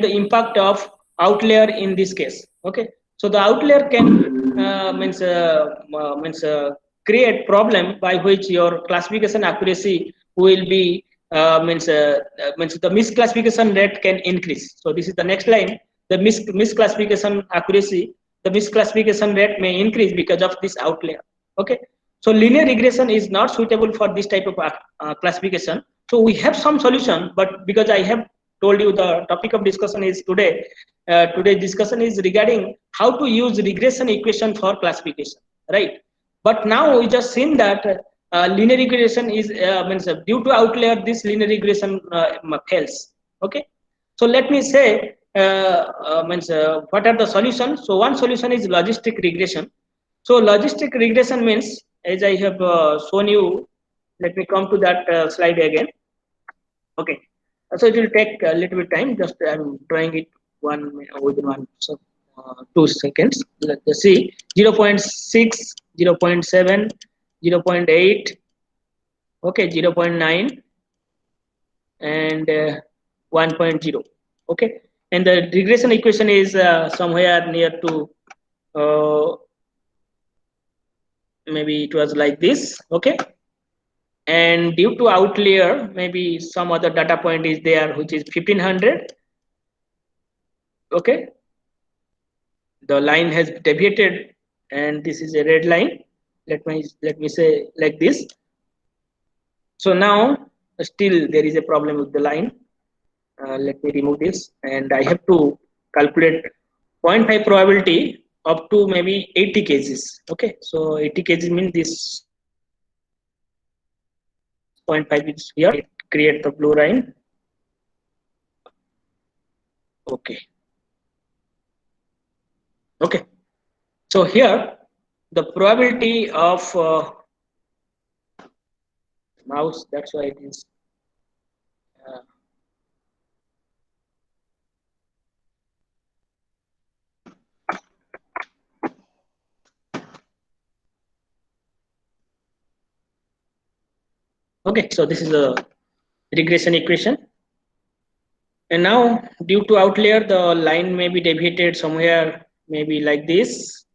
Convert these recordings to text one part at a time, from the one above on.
the impact of outlier in this case. Okay, so the outlier can create problem by which your classification accuracy will be means the misclassification rate can increase. So this is the next line. The misclassification accuracy, the misclassification rate may increase because of this outlier. Okay, so linear regression is not suitable for this type of classification. So we have some solution, but because I have told you the topic of discussion is today, today's discussion is regarding how to use regression equation for classification, right? But now we just seen that linear regression is due to outlier, this linear regression fails. Okay, so let me say what are the solutions. So one solution is logistic regression. So logistic regression means, as I have shown you, let me come to that slide again. Okay, so it will take a little bit time. Just I'm drawing it within 2 seconds. Let's see 0.6, 0.7, 0.8, okay, 0.9, and 1.0. Okay, and the regression equation is somewhere near to maybe it was like this. Okay, and due to outlier, maybe some other data point is there, which is 1500. Okay, the line has deviated, and this is a red line. Let me say like this. So now still there is a problem with the line. Let me remove this, and I have to calculate 0.5 probability up to maybe 80 cases. Okay, so 80 cases means this 0.5 is here. It create the blue line. Okay. Okay, so here the probability of mouse, that's why it is okay. So this is a regression equation, and now due to outlier, the line may be deviated somewhere, maybe like this,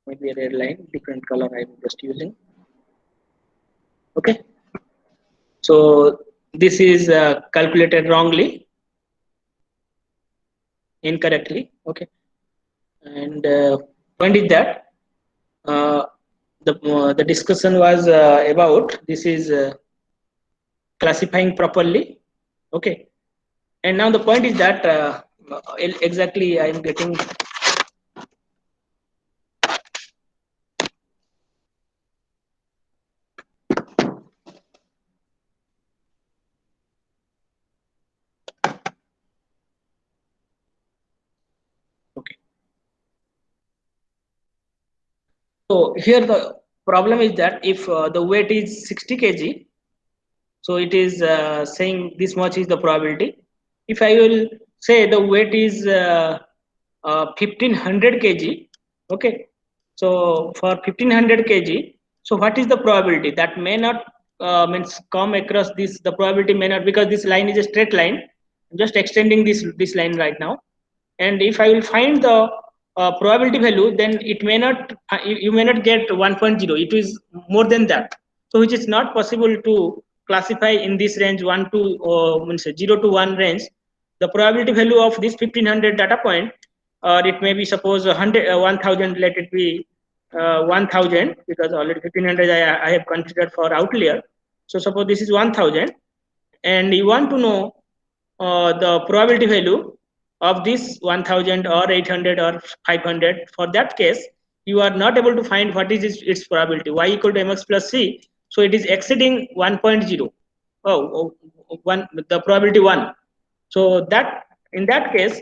maybe a red line, different color I'm just using. Okay, so this is calculated wrongly, incorrectly. Okay, and point is that the discussion was about this is classifying properly. Okay, and now the point is that exactly I am getting. Okay, so here the problem is that if the weight is 60 kg, so it is saying this much is the probability. If I will say the weight is 1500 kg, okay, so for 1500 kg, so what is the probability? That may not means come across this, the probability may not, because this line is a straight line. I'm just extending this line right now, and if I will find the probability value, then it may not you may not get 1.0, it is more than that. So which is not possible to classify in this range 1 to means 0 to 1 range. The probability value of this 1500 data point, or it may be suppose 100 1000, let it be 1000, because already 1500 I have considered for outlier. So suppose this is 1000, and you want to know the probability value of this 1000 or 800 or 500. For that case, you are not able to find what is its probability. Y equal to mx plus c, so it is exceeding 1.0. The probability 1. So that in that case,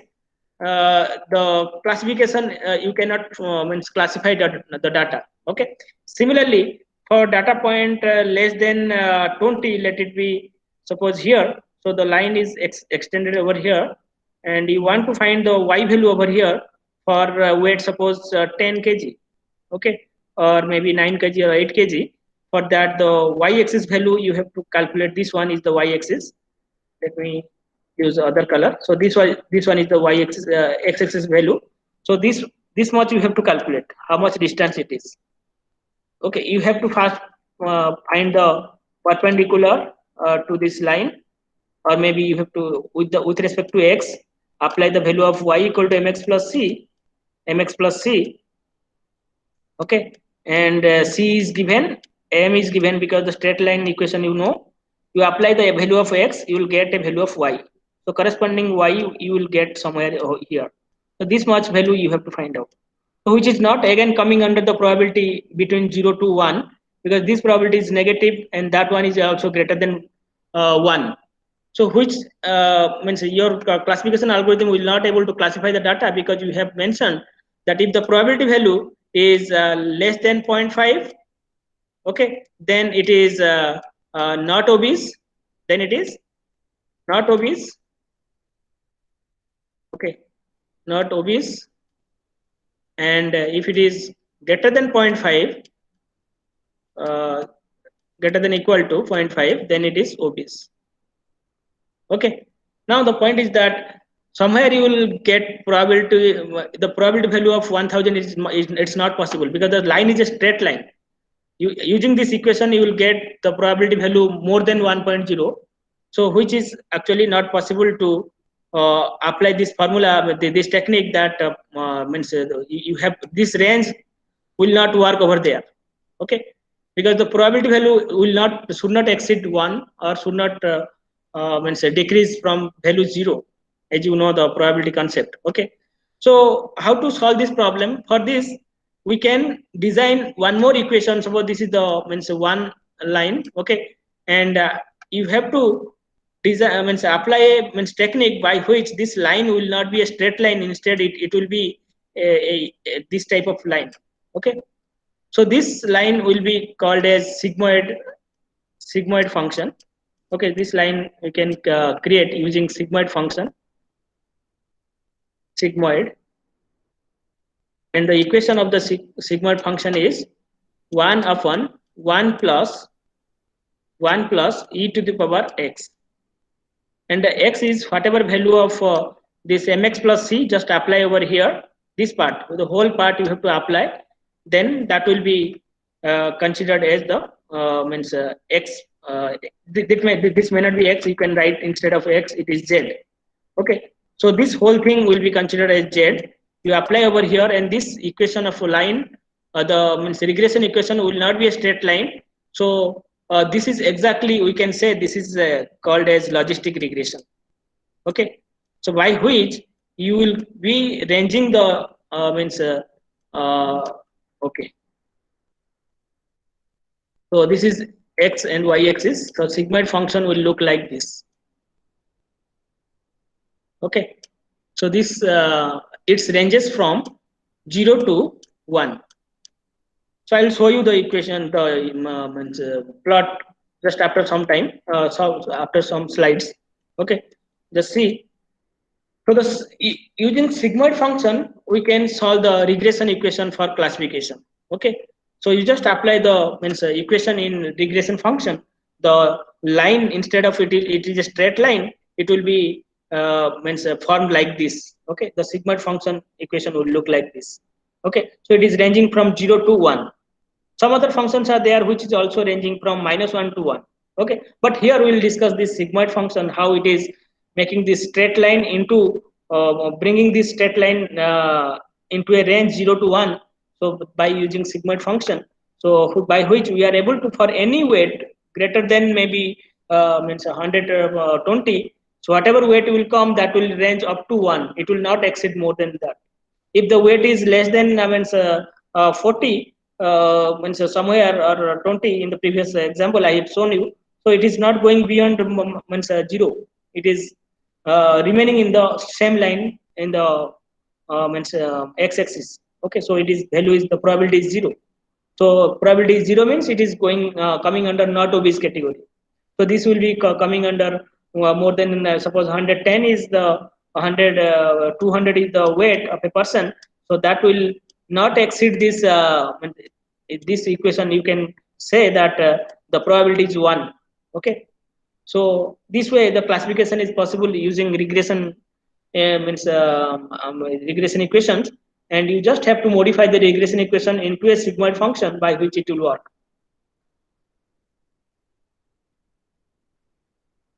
the classification you cannot means classify the data. Okay, similarly for data point less than 20, let it be suppose here, so the line is extended over here, and you want to find the y value over here for weight suppose 10 kg, okay, or maybe 9 kg or 8 kg. For that, the y axis value you have to calculate. This one is the y axis. Let me use other color. So this one is the y-axis, x-axis value. So this much you have to calculate how much distance it is. Okay, you have to first find the perpendicular to this line, or maybe you have to with respect to x apply the value of y equal to mx plus c. Okay, and c is given, m is given because the straight line equation you know. You apply the value of x, you will get a value of y. So corresponding y you will get somewhere here. So this much value you have to find out. So which is not again coming under the probability between 0 to 1, because this probability is negative and that one is also greater than 1. So which means your classification algorithm will not able to classify the data, because you have mentioned that if the probability value is less than 0.5, okay, then it is not obese, then it is not obese, okay, not obese. And if it is greater than 0.5, uh, greater than equal to 0.5, then it is obese. Okay, now the point is that somewhere you will get probability, the probability value of 1000 is it's not possible, because the line is a straight line. Using this equation you will get the probability value more than 1.0, so which is actually not possible to apply this formula, this technique, that means you have this range will not work over there. Okay, because the probability value should not exceed 1, or should not means decrease from value 0, as you know the probability concept. Okay, so how to solve this problem? For this we can design one more equation. Suppose this is the means one line, okay, and you have to design means apply a means technique by which this line will not be a straight line, instead it will be this type of line. Okay, so this line will be called as sigmoid function. Okay, this line we can create using sigmoid function, sigmoid, and the equation of the sigmoid function is 1 upon 1 plus e to the power x, and the x is whatever value of this mx plus c, just apply over here, this part, the whole part you have to apply, then that will be considered as the means x. This may not be x, you can write instead of x it is z. Okay, so this whole thing will be considered as z. You apply over here, and this equation of a line, the means regression equation will not be a straight line. So this is exactly, we can say this is called as logistic regression. Okay, so by which you will be ranging the means okay, so this is x and y axis. So sigmoid function will look like this. Okay, so this its ranges from 0 to 1. So I will show you the equation, the plot just after some time, so after some slides. Okay, just see. So using sigmoid function, we can solve the regression equation for classification. Okay, so you just apply the means equation in regression function. The line, instead of it is a straight line, it will be means formed like this. Okay, the sigmoid function equation will look like this. Okay, so it is ranging from 0 to 1. Some other functions are there which is also ranging from -1 to 1. Okay, but here we will discuss this sigmoid function, how it is making this straight line into bringing this straight line into a range 0 to 1. So by using sigmoid function, so by which we are able to, for any weight greater than maybe means 120, so whatever weight will come, that will range up to 1. It will not exceed more than that. If the weight is less than 40, means somewhere, or 20 in the previous example I have shown you, so it is not going beyond means 0. It is remaining in the same line in the means x-axis. Okay, so it is value is the probability is 0. So probability is 0 means it is going coming under not obese category. So this will be coming under more than suppose 110 is the 100, 200 is the weight of a person. So that will not exceed this this equation. You can say that the probability is 1. Okay, So this way the classification is possible using regression regression equations, and you just have to modify the regression equation into a sigmoid function by which it will work.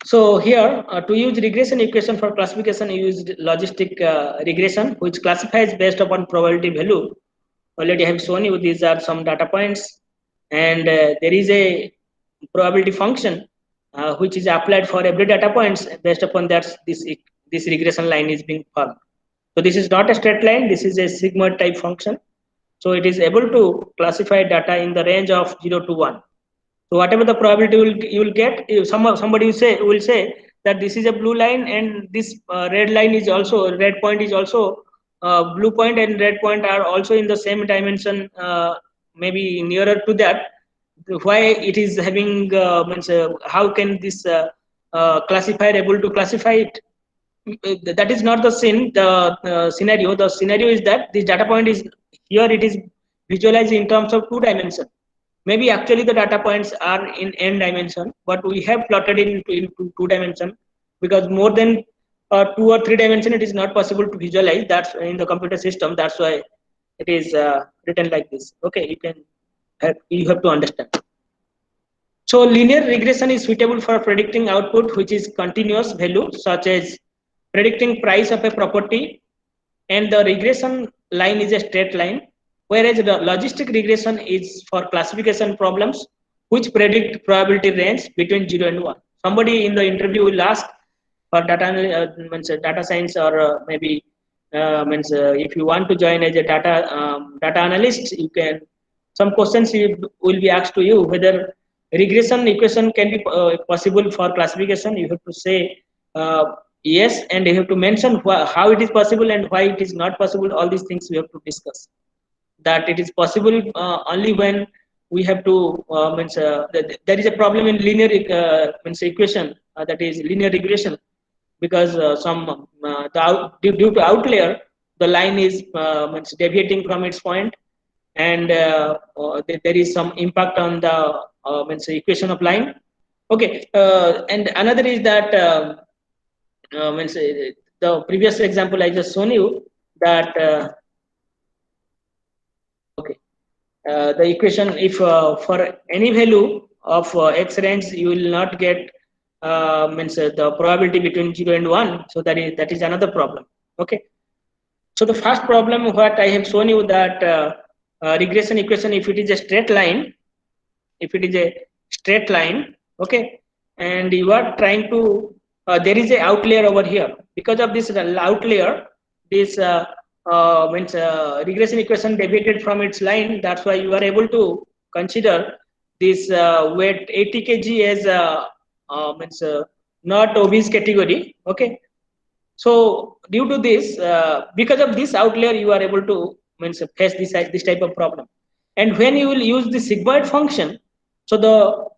So here, to use regression equation for classification, you used logistic regression, which classifies based upon probability value. Already I have shown you these are some data points, and there is a probability function which is applied for every data points. Based upon that, this regression line is being formed. So this is not a straight line. This is a sigmoid type function. So it is able to classify data in the range of 0 to 1. So whatever the probability you will get, if somebody will say that this is a blue line and this red line is also, red point is also blue point, and red point are also in the same dimension, maybe nearer to that. Why it is having how can this classifier able to classify it? That is not the scenario. The scenario is that this data point is here, it is visualized in terms of 2 dimensions. Maybe actually the data points are in n dimension, but we have plotted it into 2 dimension, because more than 2 or 3 dimension it is not possible to visualize. That's in the computer system. That's why it is written like this. Okay, you have to understand. So linear regression is suitable for predicting output which is continuous value, such as predicting price of a property, and the regression line is a straight line, whereas the logistic regression is for classification problems which predict probability range between 0 and 1. Somebody in the interview will ask for data science, or maybe if you want to join as a data analyst, you can, some questions will be asked to you whether regression equation can be possible for classification. You have to say yes, and you have to mention how it is possible and why it is not possible. All these things we have to discuss. That it is possible only when we have to there is a problem in linear equation, that is linear regression, because due to outlier, the line is deviating from its point, and there is some impact on the equation of line. Okay, and another is that the previous example I just shown you, that okay, the equation, if for any value of x range you will not get the probability between 0 and 1, so that is another problem. Okay, so the first problem what I have shown you, that regression equation, if it is a straight line, okay, and you are trying to there is a outlier over here. Because of this outlier, this regression equation deviated from its line. That's why you are able to consider this weight 80 kg as not obese category. Okay, so due to this, because of this outlier, you are able to face this type of problem. And when you will use the sigmoid function, so the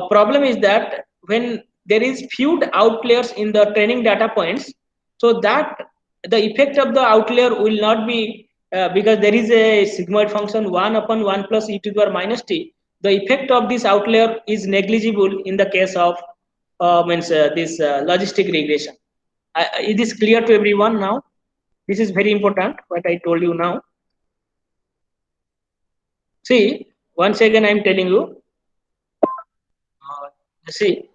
problem is that when there is few outliers in the training data points, so that the effect of the outlier will not be because there is a sigmoid function 1 upon 1 plus e to the power minus t. The effect of this outlier is negligible in the case of this logistic regression. Is this clear to everyone now? This is very important what I told you now. See, once again I am telling you, see,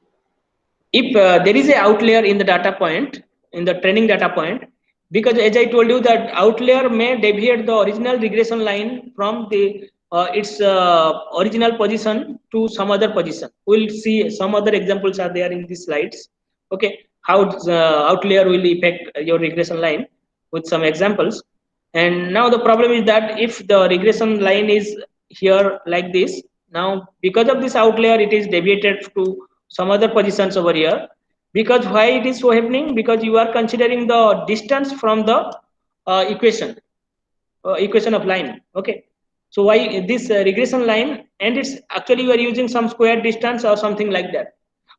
if there is a outlier in the data point, in the training data point, because as I told you that outlier may deviate the original regression line from the its original position to some other position. We'll see some other examples are there in these slides. Okay, how outlier will affect your regression line with some examples. And now the problem is that if the regression line is here like this, now because of this outlier, it is deviated to some other positions over here. Because why it is so happening? Because you are considering the distance from the equation of line. Okay, so why this regression line, and it's actually you are using some square distance or something like that.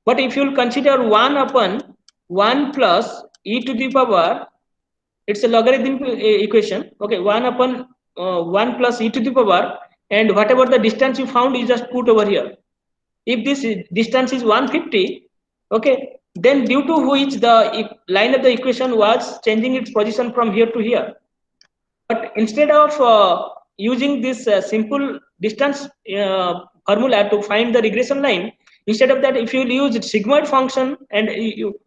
But if you will consider 1 upon 1 plus e to the power, it's a logarithm equation. Okay, 1 upon 1 plus e to the power, and whatever the distance you found, you just put over here. If this distance is 150, Okay, then due to which the line of the equation was changing its position from here to here. But instead of using this simple distance formula to find the regression line, instead of that, if you use sigmoid function and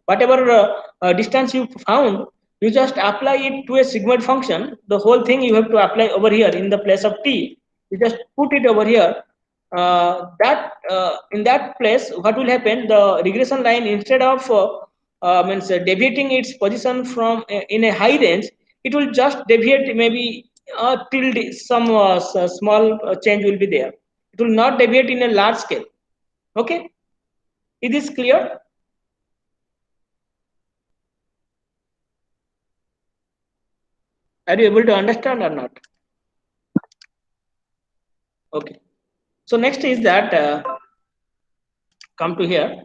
whatever distance you found, you just apply it to a sigmoid function. The whole thing you have to apply over here in the place of t. You just put it over here. In that place, what will happen? The regression line, instead of means deviating its position from in a high range, it will just deviate maybe till some small change will be there. It will not deviate in a large scale. Okay, is this clear? Are you able to understand or not? Okay. So next is that come to here.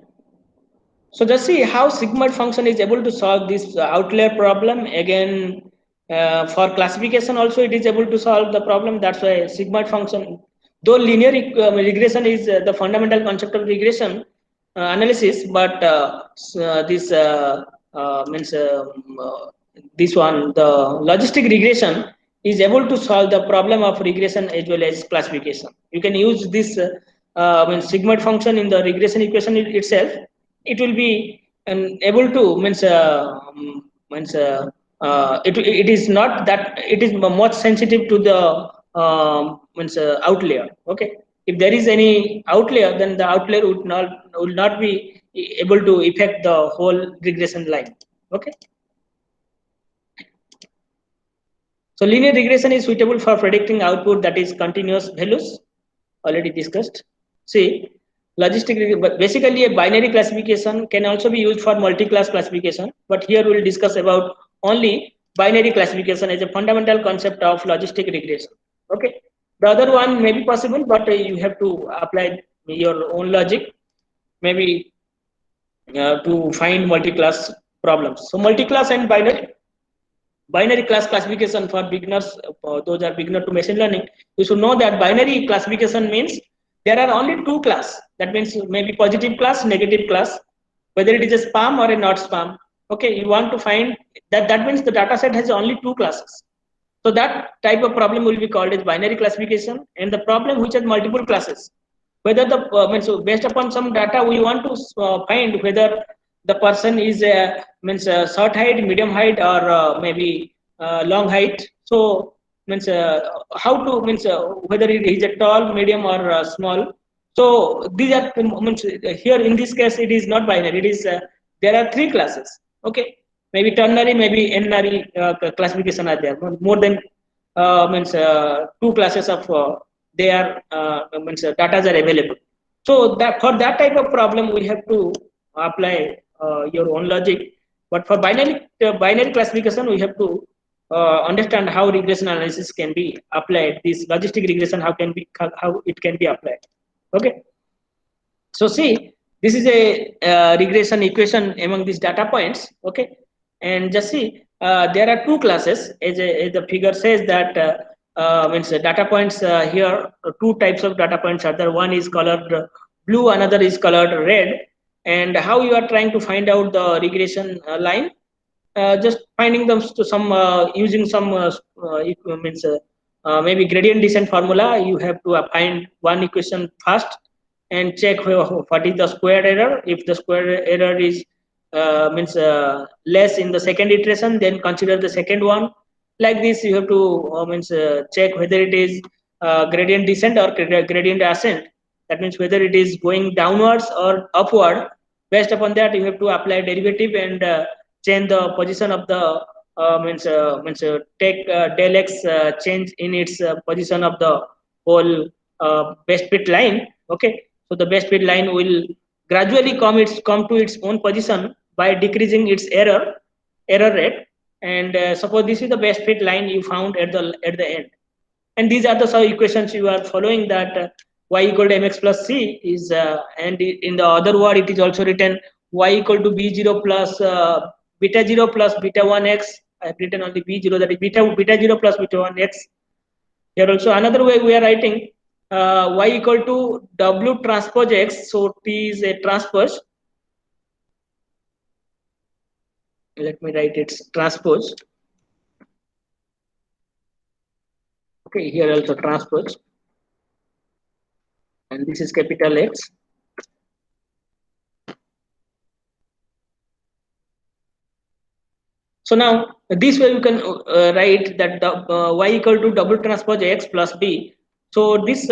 So just see how sigmoid function is able to solve this outlier problem. Again, for classification also it is able to solve the problem. That's why sigmoid function, though linear regression is the fundamental concept of regression analysis, but this means this one, the logistic regression is able to solve the problem of regression as well as classification. You can use this sigmoid function in the regression equation itself. It will be able to it is not that it is much sensitive to the outlier. Okay, if there is any outlier, then the outlier would not be able to affect the whole regression line. Okay. So linear regression is suitable for predicting output that is continuous values, already discussed. See, logistic, basically a binary classification can also be used for multi-class classification, but here we will discuss about only binary classification as a fundamental concept of logistic regression. Okay, the other one may be possible, but you have to apply your own logic, maybe to find multi-class problems. So multi-class and binary class classification for beginners, those are beginner to machine learning, you should know that binary classification means there are only two class. That means maybe positive class, negative class, whether it is a spam or a not spam. Okay, you want to find that, that means the data set has only two classes. So that type of problem will be called as binary classification. And the problem which has multiple classes, whether the so based upon some data we want to find whether the person is means short height, medium height, or maybe long height. So means how to means whether it is a tall, medium, or small. So these are means here in this case it is not binary. It is there are three classes. Okay, maybe ternary, maybe n-ary classification are there. More than means two classes of they are means data are available. So that for that type of problem we have to apply your own logic. But for binary classification we have to understand how regression analysis can be applied. This logistic regression how it can be applied. Okay. So see, this is a regression equation among these data points. Okay, and just see, there are two classes, as the figure says that means data points here. Two types of data points are there. One is colored blue, another is colored red. And how you are trying to find out the regression line? Just finding them to some using some means maybe gradient descent formula. You have to find one equation first and check what is the square error. If the square error is means less in the second iteration, then consider the second one. Like this, you have to means check whether it is gradient descent or gradient ascent. That means whether it is going downwards or upward. Based upon that, you have to apply derivative and change the position of the take del x change in its position of the whole best fit line. Okay, so the best fit line will gradually come to its own position by decreasing its error rate. And suppose this is the best fit line you found at the end, and these are the equations you are following, that y equal to mx plus c is and in the other word it is also written y equal to b0 plus beta 0 plus beta 1 x. I have written only b0, that is beta 0 plus beta 1 x. Here also another way we are writing y equal to w transpose x. So t is a transpose, let me write its transpose. Okay, here also transpose, and this is capital X. So now this way you can write that the y equal to W transpose X plus B. So this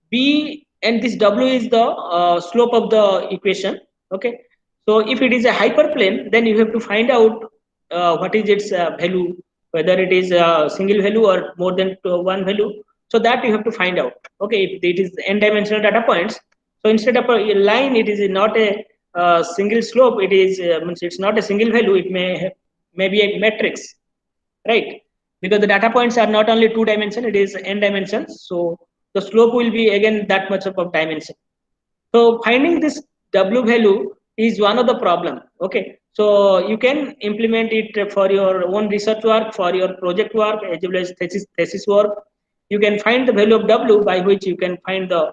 B and this W is the slope of the equation. Okay. So if it is a hyperplane, then you have to find out what is its value, whether it is a single value or more than one value. So that you have to find out. Okay, if it is n-dimensional data points, so instead of a line, it is not a single slope. It is means it's not a single value. It may be a matrix, right? Because the data points are not only 2 dimension, it is n dimensions. So the slope will be again that much of dimension. So finding this W value is one of the problem. Okay, so you can implement it for your own research work, for your project work, as well as thesis work. You can find the value of W by which you can find the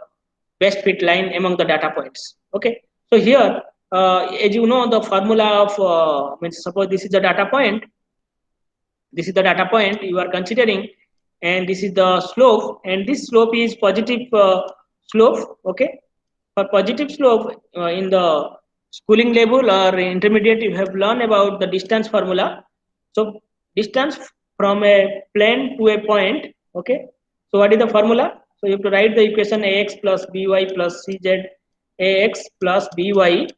best fit line among the data points. Okay, so here, as you know, the formula of means suppose this is the data point. This is the data point you are considering, and this is the slope, and this slope is positive slope. Okay, for positive slope in the schooling level or intermediate, you have learned about the distance formula. So distance from a plane to a point. Okay, so what is the formula? So you have to write the equation ax plus by plus cz, ax plus by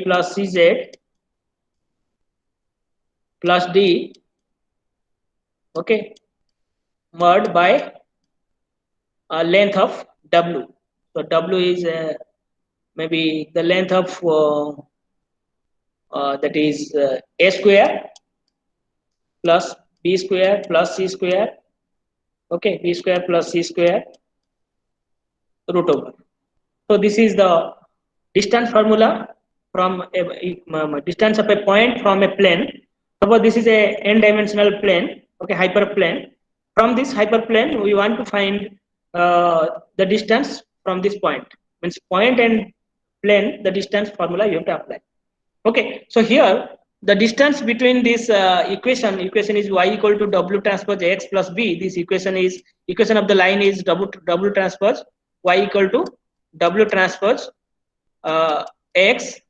plus cz plus d. Okay, mod by length of w. So w is maybe the length of that is a square plus b square plus c square. Okay, b square plus c square root over. So this is the distance formula from a distance of a point from a plane. Suppose this is a n-dimensional plane, okay, hyperplane. From this hyperplane, we want to find the distance from this point. Means point and plane, the distance formula you have to apply. Okay, so here the distance between this equation is y equal to W transpose X plus B. This equation of the line is W transpose y equal to W transpose X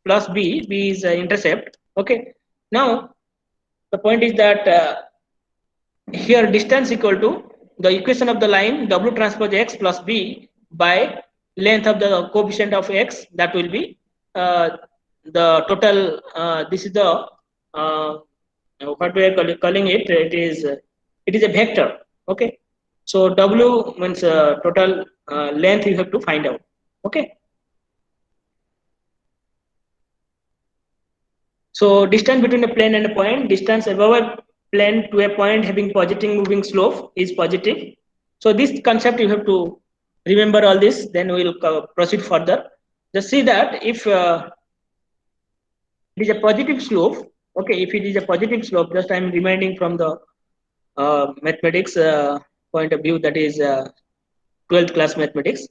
plus B. B is intercept. Okay, now the point is that here distance equal to the equation of the line W transpose X plus B by length of the coefficient of X, that will be the total. This is the what we are calling it. It is a vector. Okay, so W means total length you have to find out. Okay, so distance between a plane and a point, distance above a plane to a point having positive moving slope is positive. So this concept you have to remember all this. Then we will proceed further. Just see that if it is a positive slope. Okay, if it is a positive slope, just I am reminding from the mathematics point of view, that is 12th class mathematics.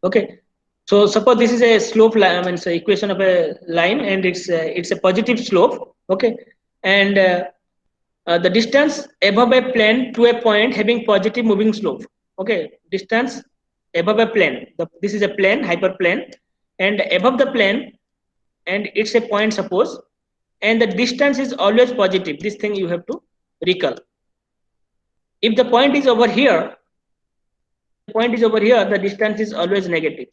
Okay, so suppose this is a slope line, means equation of a line, and it's a positive slope. Okay, and the distance above a plane to a point having positive moving slope. Okay, distance above a plane. This is a plane, hyperplane, and above the plane, and it's a point suppose, and the distance is always positive. This thing you have to recall. If the point is over here, the distance is always negative,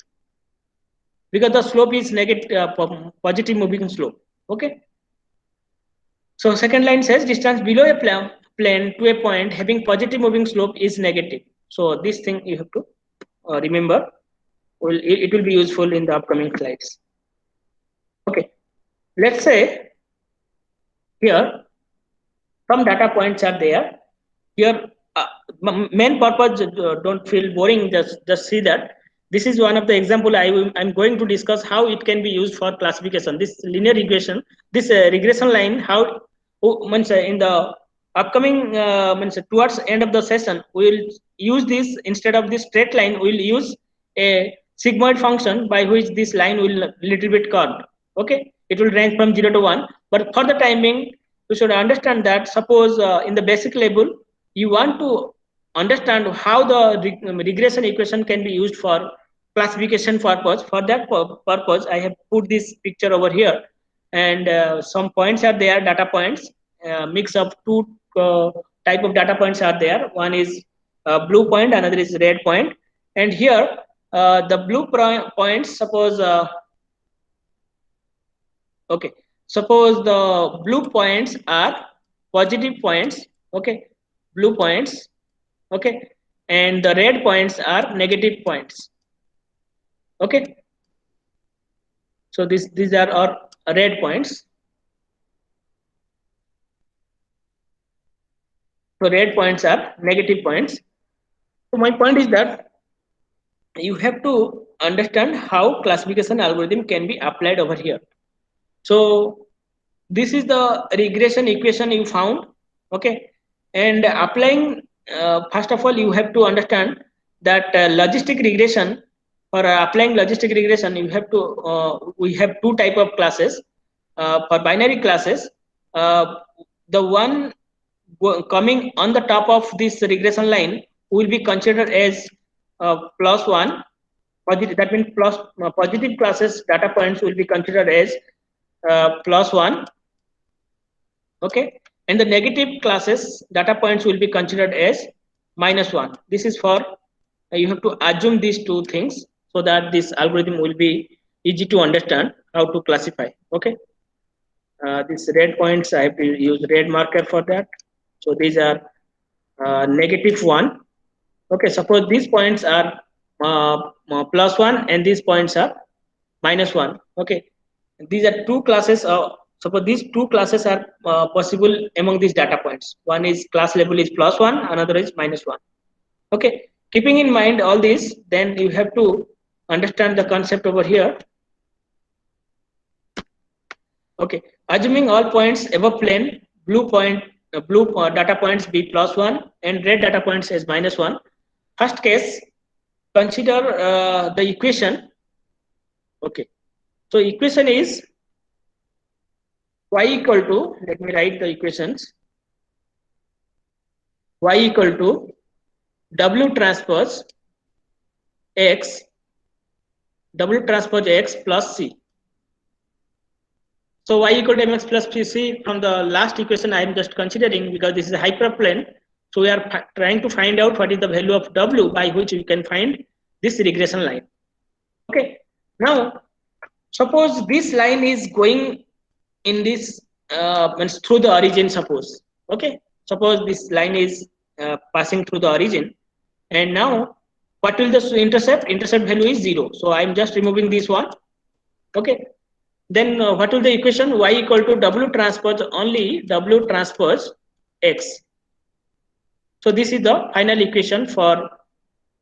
because the slope is negative, positive moving slope. Okay, so second line says distance below a plane to a point having positive moving slope is negative. So this thing you have to remember. It will be useful in the upcoming slides. Okay, let's say here some data points are there. Here main purpose, don't feel boring, just see that this is one of the example I'm going to discuss how it can be used for classification. This linear regression, this regression line, how means in the upcoming means towards end of the session, we will use this. Instead of this straight line, we will use a sigmoid function by which this line will little bit curved. Okay, it will range from 0 to 1. But for the time being, you should understand that suppose in the basic level, you want to understand how the regression equation can be used for classification purpose. For that purpose, I have put this picture over here, and some points are there, data points, mix of two type of data points are there. One is blue point, another is red point. And here the blue points, suppose okay, suppose the blue points are positive points, okay, blue points, okay, and the red points are negative points, okay. So these are our red points. So red points are negative points. So my point is that you have to understand how classification algorithm can be applied over here. So this is the regression equation you found, okay, and applying first of all you have to understand that logistic regression, for applying logistic regression you have to we have two type of classes. For binary classes, the one coming on the top of this regression line will be considered as +1 positive. That means positive classes data points will be considered as +1, okay, and the negative classes data points will be considered as -1. This is for you have to assume these two things so that this algorithm will be easy to understand how to classify, okay. These red points, I have to use red marker for that. So these are -1, okay. Suppose these points are +1 and these points are -1, okay. These are two classes. Suppose these two classes are possible among these data points. One is class level is +1, another is -1, okay. Keeping in mind all this, then you have to understand the concept over here, okay. Assuming all points above plane, blue data points be +1 and red data points as -1. First case, consider the equation, okay. So equation is y equal to, let me write the equations, y equal to W transpose x, W transpose x plus c. So y equal to mx plus c, from the last equation I am just considering, because this is a hyperplane. So we are trying to find out what is the value of W by which we can find this regression line, okay. Now suppose this line is going in this means through the origin, suppose, okay. Suppose this line is passing through the origin, and now what will the intercept value is 0. So I am just removing this one, okay. Then what will the equation? Y equal to W transpose, only W transpose x. So this is the final equation for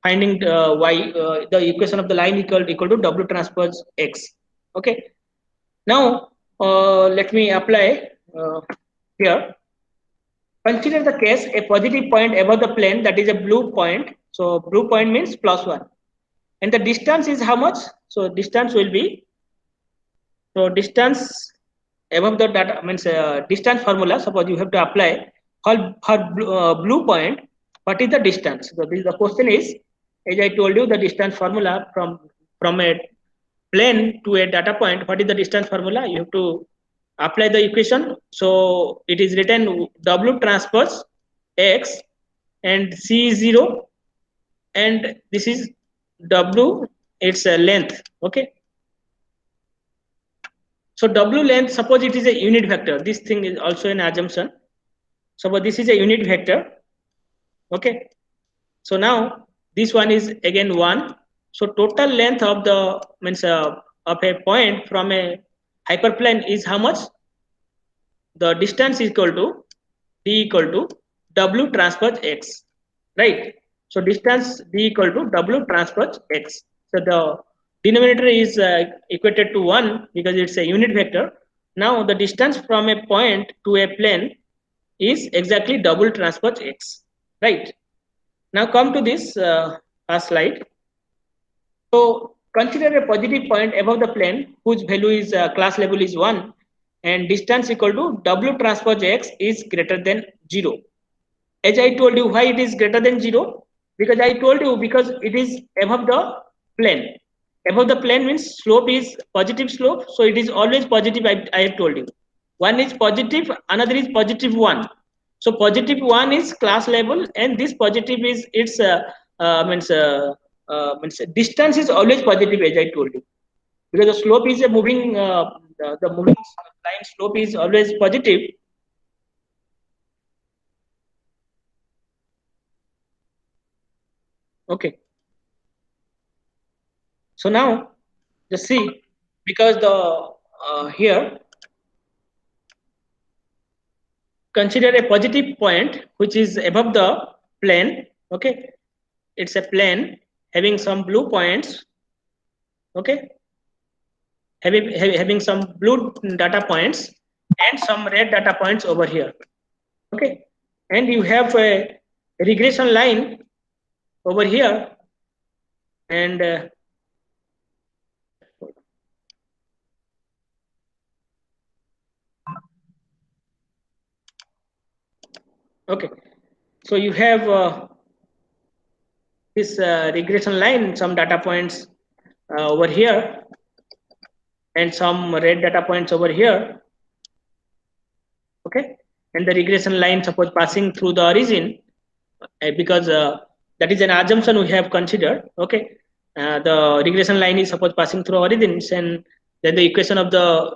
finding the equation of the line equal to W transpose x, okay. Now let me apply here. Consider the case a positive point above the plane, that is a blue point. So blue point means +1, and the distance is how much? So distance will be, so distance above the data means distance formula. Suppose you have to apply for blue point, what is the distance? So this, the question is, as I told you, the distance formula from a plane to a data point, what is the distance formula? You have to apply the equation. So it is written W transpose x, and c is 0, and this is W, its length, okay. So W length, suppose it is a unit vector. This thing is also an assumption. Suppose this is a unit vector, okay. So now this one is again 1. So total length of the means of a point from a hyperplane is how much? The distance is equal to d equal to W transpose x, right? So distance d equal to W transpose x. So the denominator is equated to 1 because it's a unit vector. Now the distance from a point to a plane is exactly W transpose x, right? Now come to this first slide. So consider a positive point above the plane whose value is class level is 1 and distance equal to W transpose X is greater than 0. As I told you, why it is greater than 0? Because I told you, because it is above the plane. Above the plane means slope is positive slope, so it is always positive. I have told you. One is positive, another is positive 1. So positive 1 is class level, and this positive is its means distance is always positive, as I told you, because the slope is a moving the moving line slope is always positive. Okay. So now just see, because the here consider a positive point which is above the plane. Okay, it's a plane having some blue points. Okay, having some blue data points and some red data points over here. Okay, and you have a regression line over here, and okay, so you have this regression line, some data points over here and some red data points over here. Okay, and the regression line suppose passing through the origin, because that is an assumption we have considered. Okay, the regression line is suppose passing through origins, and then the equation of the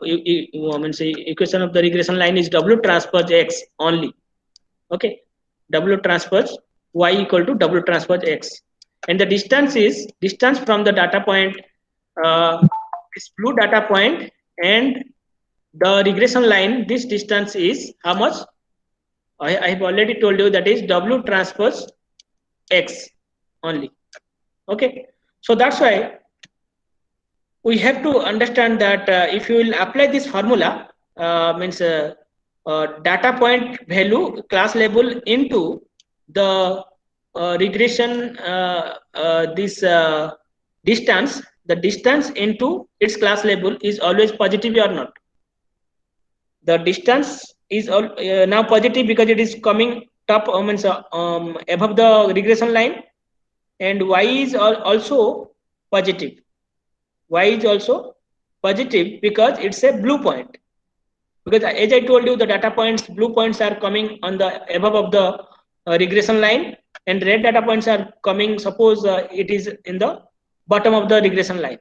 equation of the regression line is W transpose X only. Okay, W transpose Y equal to W transpose X, and the distance is distance from the data point, this blue data point, and the regression line, this distance is how much? I have already told you, that is W transpose X only. Okay, so that's why we have to understand that if you will apply this formula, means data point value class label into the regression this distance, the distance into its class label is always positive or not. The distance is now positive because it is coming top means above the regression line, and Y is also positive. Y is also positive because it's a blue point, because as I told you, the data points, blue points are coming on the above of the regression line, and red data points are coming, suppose it is in the bottom of the regression line.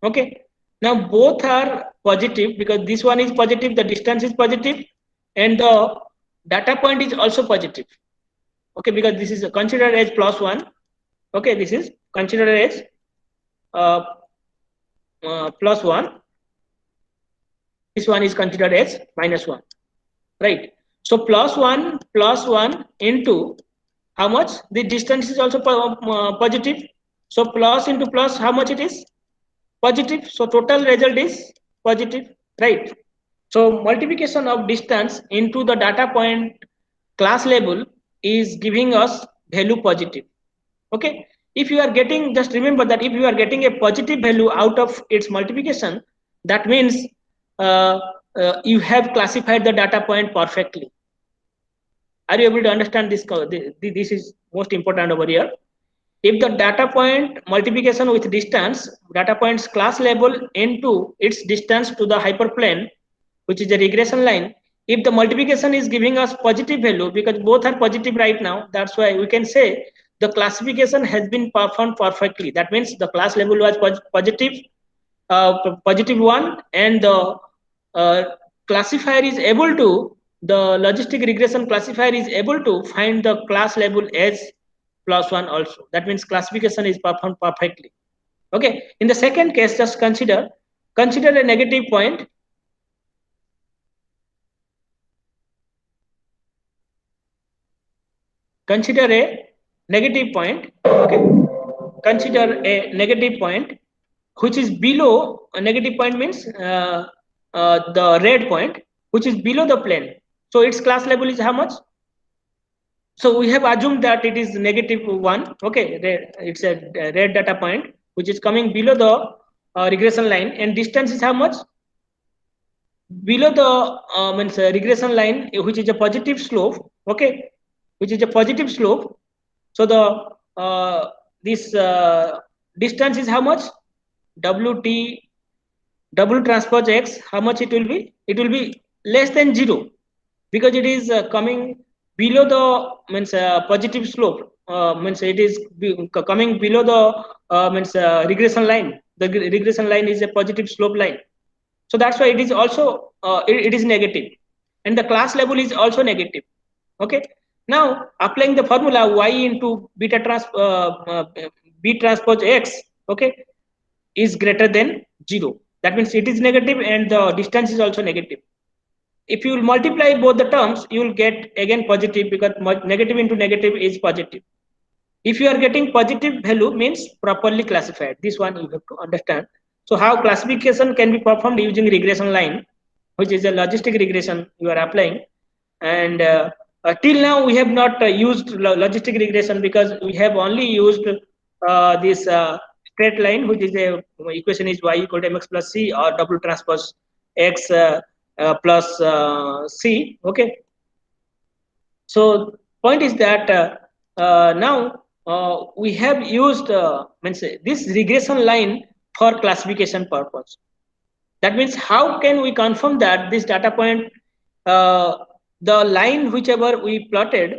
Okay, now both are positive because this one is positive, the distance is positive, and the data point is also positive. Okay, because this is considered as +1. Okay, this is considered as +1. This one is considered as -1, right? So +1 into how much? The distance is also positive. So plus into plus, how much it is? Positive. So total result is positive, right? So multiplication of distance into the data point class label is giving us value positive. Okay, if you are getting, just remember that if you are getting a positive value out of its multiplication, that means you have classified the data point perfectly. Are you able to understand this? This is most important over here. If the data point multiplication with distance, data point's class label into its distance to the hyperplane, which is a regression line, if the multiplication is giving us positive value, because both are positive right now, that's why we can say the classification has been performed perfectly. That means the class level was positive, +1, and the classifier is able to, the logistic regression classifier is able to find the class level as +1 also. That means classification is performed perfectly. Okay, in the second case, just consider a negative point. Consider a negative point. Okay, consider a negative point which is below, a negative point means the red point which is below the plane. So its class level is how much? So we have assumed that it is -1. Okay, it's a red data point. which is coming below the regression line, and distance is how much? Below the means regression line, which is a positive slope, okay, which is a positive slope. So the this distance is how much? WT W transpose X, how much it will be? It will be less than 0, because it is coming below the means positive slope, means it is coming below the means regression line. The regression line is a positive slope line, so that's why it is also it is negative, and the class level is also negative. Okay, now applying the formula y into beta b transpose X, okay, is greater than 0. That means it is negative and the distance is also negative. If you will multiply both the terms, you will get again positive, because negative into negative is positive. If you are getting positive value, means properly classified. This one you have to understand. So how classification can be performed using regression line, which is a logistic regression you are applying. And till now we have not used logistic regression, because we have only used this straight line, which is a equation is y equal to mx plus c, or W transpose X plus c. Okay, so point is that now we have used means this regression line for classification purpose. That means how can we confirm that this data point, the line whichever we plotted,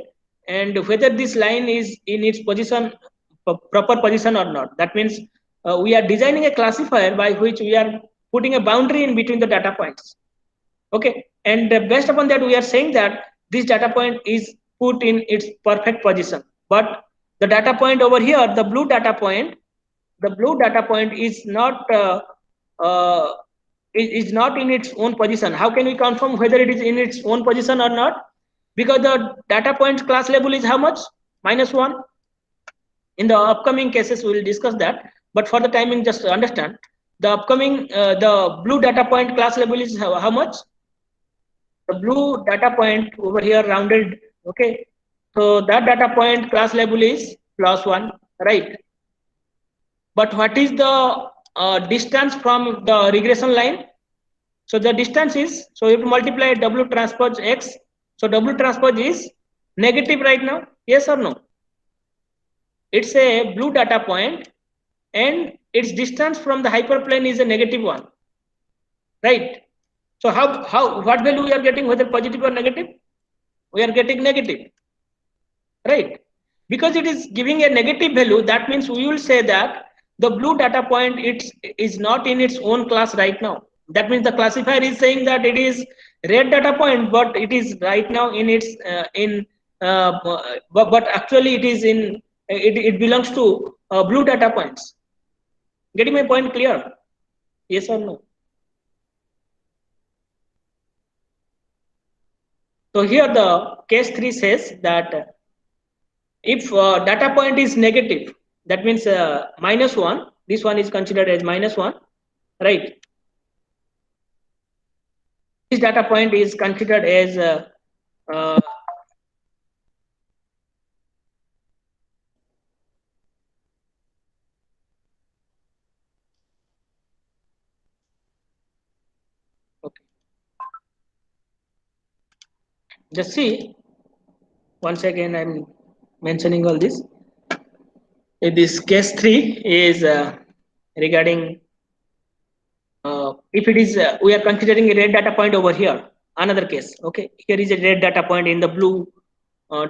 and whether this line is in its position, proper position or not. That means we are designing a classifier by which we are putting a boundary in between the data points. Okay, and based upon that we are saying that this data point is put in its perfect position. But the data point over here, the blue data point is not is not in its own position. How can we confirm whether it is in its own position or not? Because the data point class label is how much? -1. In the upcoming cases we will discuss that, but for the timing just understand the upcoming the blue data point class label is how much? The blue data point over here rounded. Okay, so that data point class label is +1, right? But what is the distance from the regression line? So the distance is, so you have to multiply W transpose X. So W transpose is negative right now, yes or no? It's a blue data point and its distance from the hyperplane is a -1, right? So what value we are getting, whether positive or negative? We are getting negative, right? Because it is giving a negative value, that means we will say that the blue data point is not in its own class right now. That means the classifier is saying that it is red data point, but it is right now in its but actually it is in it belongs to blue data points. Getting my point clear? Yes or no? So here the case 3 says that if data point is negative, that means -1, this one is considered as -1, right? This data point is considered as uh, okay. Just see, once again I'm mentioning all this. This case 3 is regarding if it is we are considering a red data point over here, another case. Okay, here is a red data point in the blue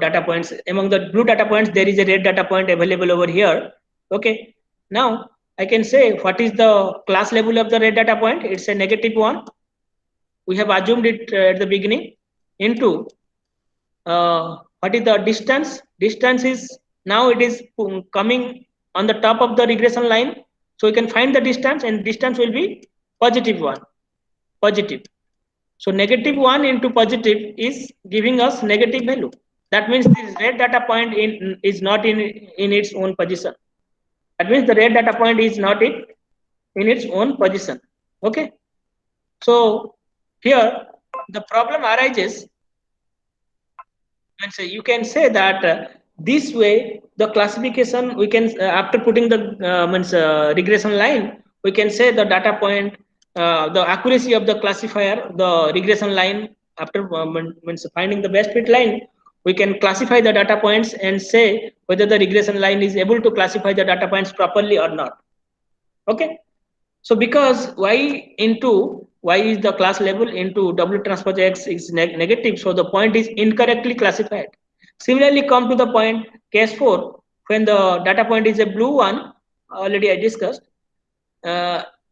data points. Among the blue data points there is a red data point available over here. Okay, now I can say what is the class level of the red data point. It's a -1. We have assumed it at the beginning. Into what is the distance? Distance is, now it is coming on the top of the regression line, so we can find the distance, and distance will be +1, positive. So -1 into positive is giving us negative value. That means this red data point is not in its own position. That means the red data point is not in its own position. Okay, so here the problem arises, and so you can say that this way, the classification we can after putting the regression line, we can say the data point, the accuracy of the classifier, the regression line after finding the best fit line, we can classify the data points and say whether the regression line is able to classify the data points properly or not. Okay. So because y is the class level into W transpose X is negative, so the point is incorrectly classified. Similarly, come to the point case 4, when the data point is a blue one, already I discussed,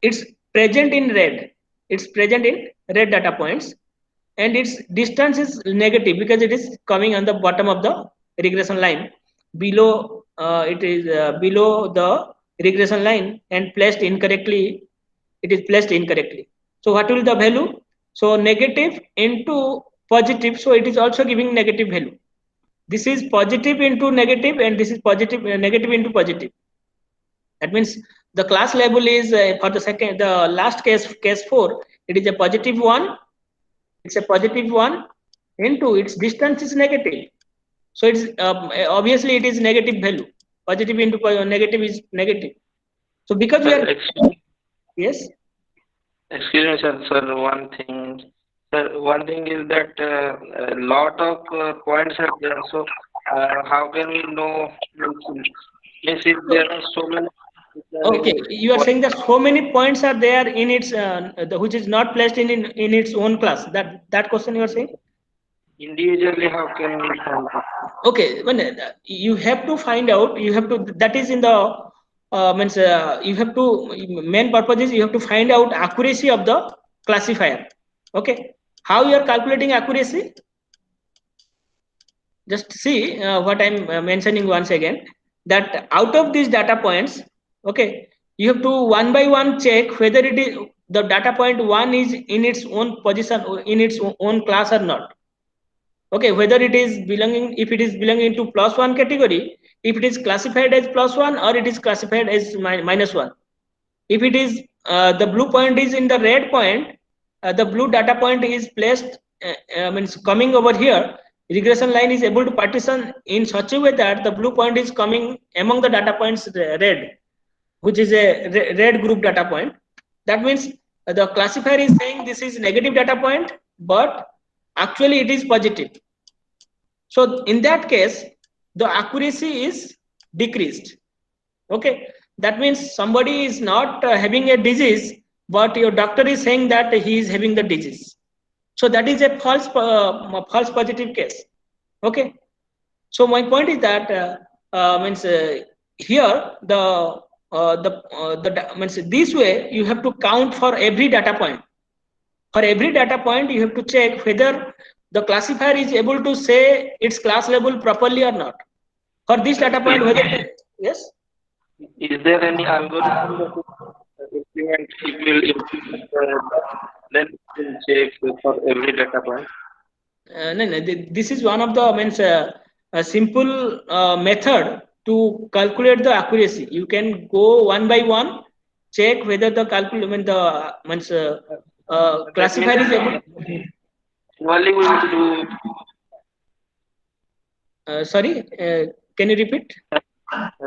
it's present in red. It's present in red data points, and its distance is negative because it is coming on the bottom of the regression line. Below, it is below the regression line and placed incorrectly. It is placed incorrectly. So what will the value? So negative into positive. So it is also giving negative value. This is positive into negative, and this is positive negative into positive. That means the class label is for the last case 4. It is a positive one. It's a positive one into its distance is negative. So it's obviously it is negative value. Positive into negative is negative. So because we are yes. Excuse me, sir. Sir, one thing. Sir, one thing is that a lot of points are there. So, how can we know? Means if there are so many. Okay, you are saying that so many points are there in its which is not placed in its own class. That question you are saying? Individually, how can we find out? Okay, when you have to find out, you have to, that is in the you have to, main purpose is you have to find out accuracy of the classifier. Okay, how you are calculating accuracy? Just see what I'm mentioning once again, that out of these data points, okay, you have to one by one check whether it is the data point 1 is in its own position or in its own class or not. Okay, whether it is belonging, if it is belonging to +1 category, if it is classified as +1 or it is classified as -1. If it is the blue point is in the red point, the blue data point is placed means coming over here, regression line is able to partition in such a way that the blue point is coming among the data points red, which is a red group data point. That means the classifier is saying this is negative data point, but actually it is positive. So in that case, the accuracy is decreased. Okay, that means somebody is not having a disease, but your doctor is saying that he is having the disease. So that is a false positive case. Okay, so my point is that means here the means this way you have to count for every data point. For every data point, you have to check whether the classifier is able to say its class level properly or not. For this data point, whether yes. Is there any algorithm that will implement? It will implement then it will check for every data point. No, no, this is one of the means a simple method to calculate the accuracy. You can go one by one, check whether the classifier is able. Only we will do. Sorry, can you repeat?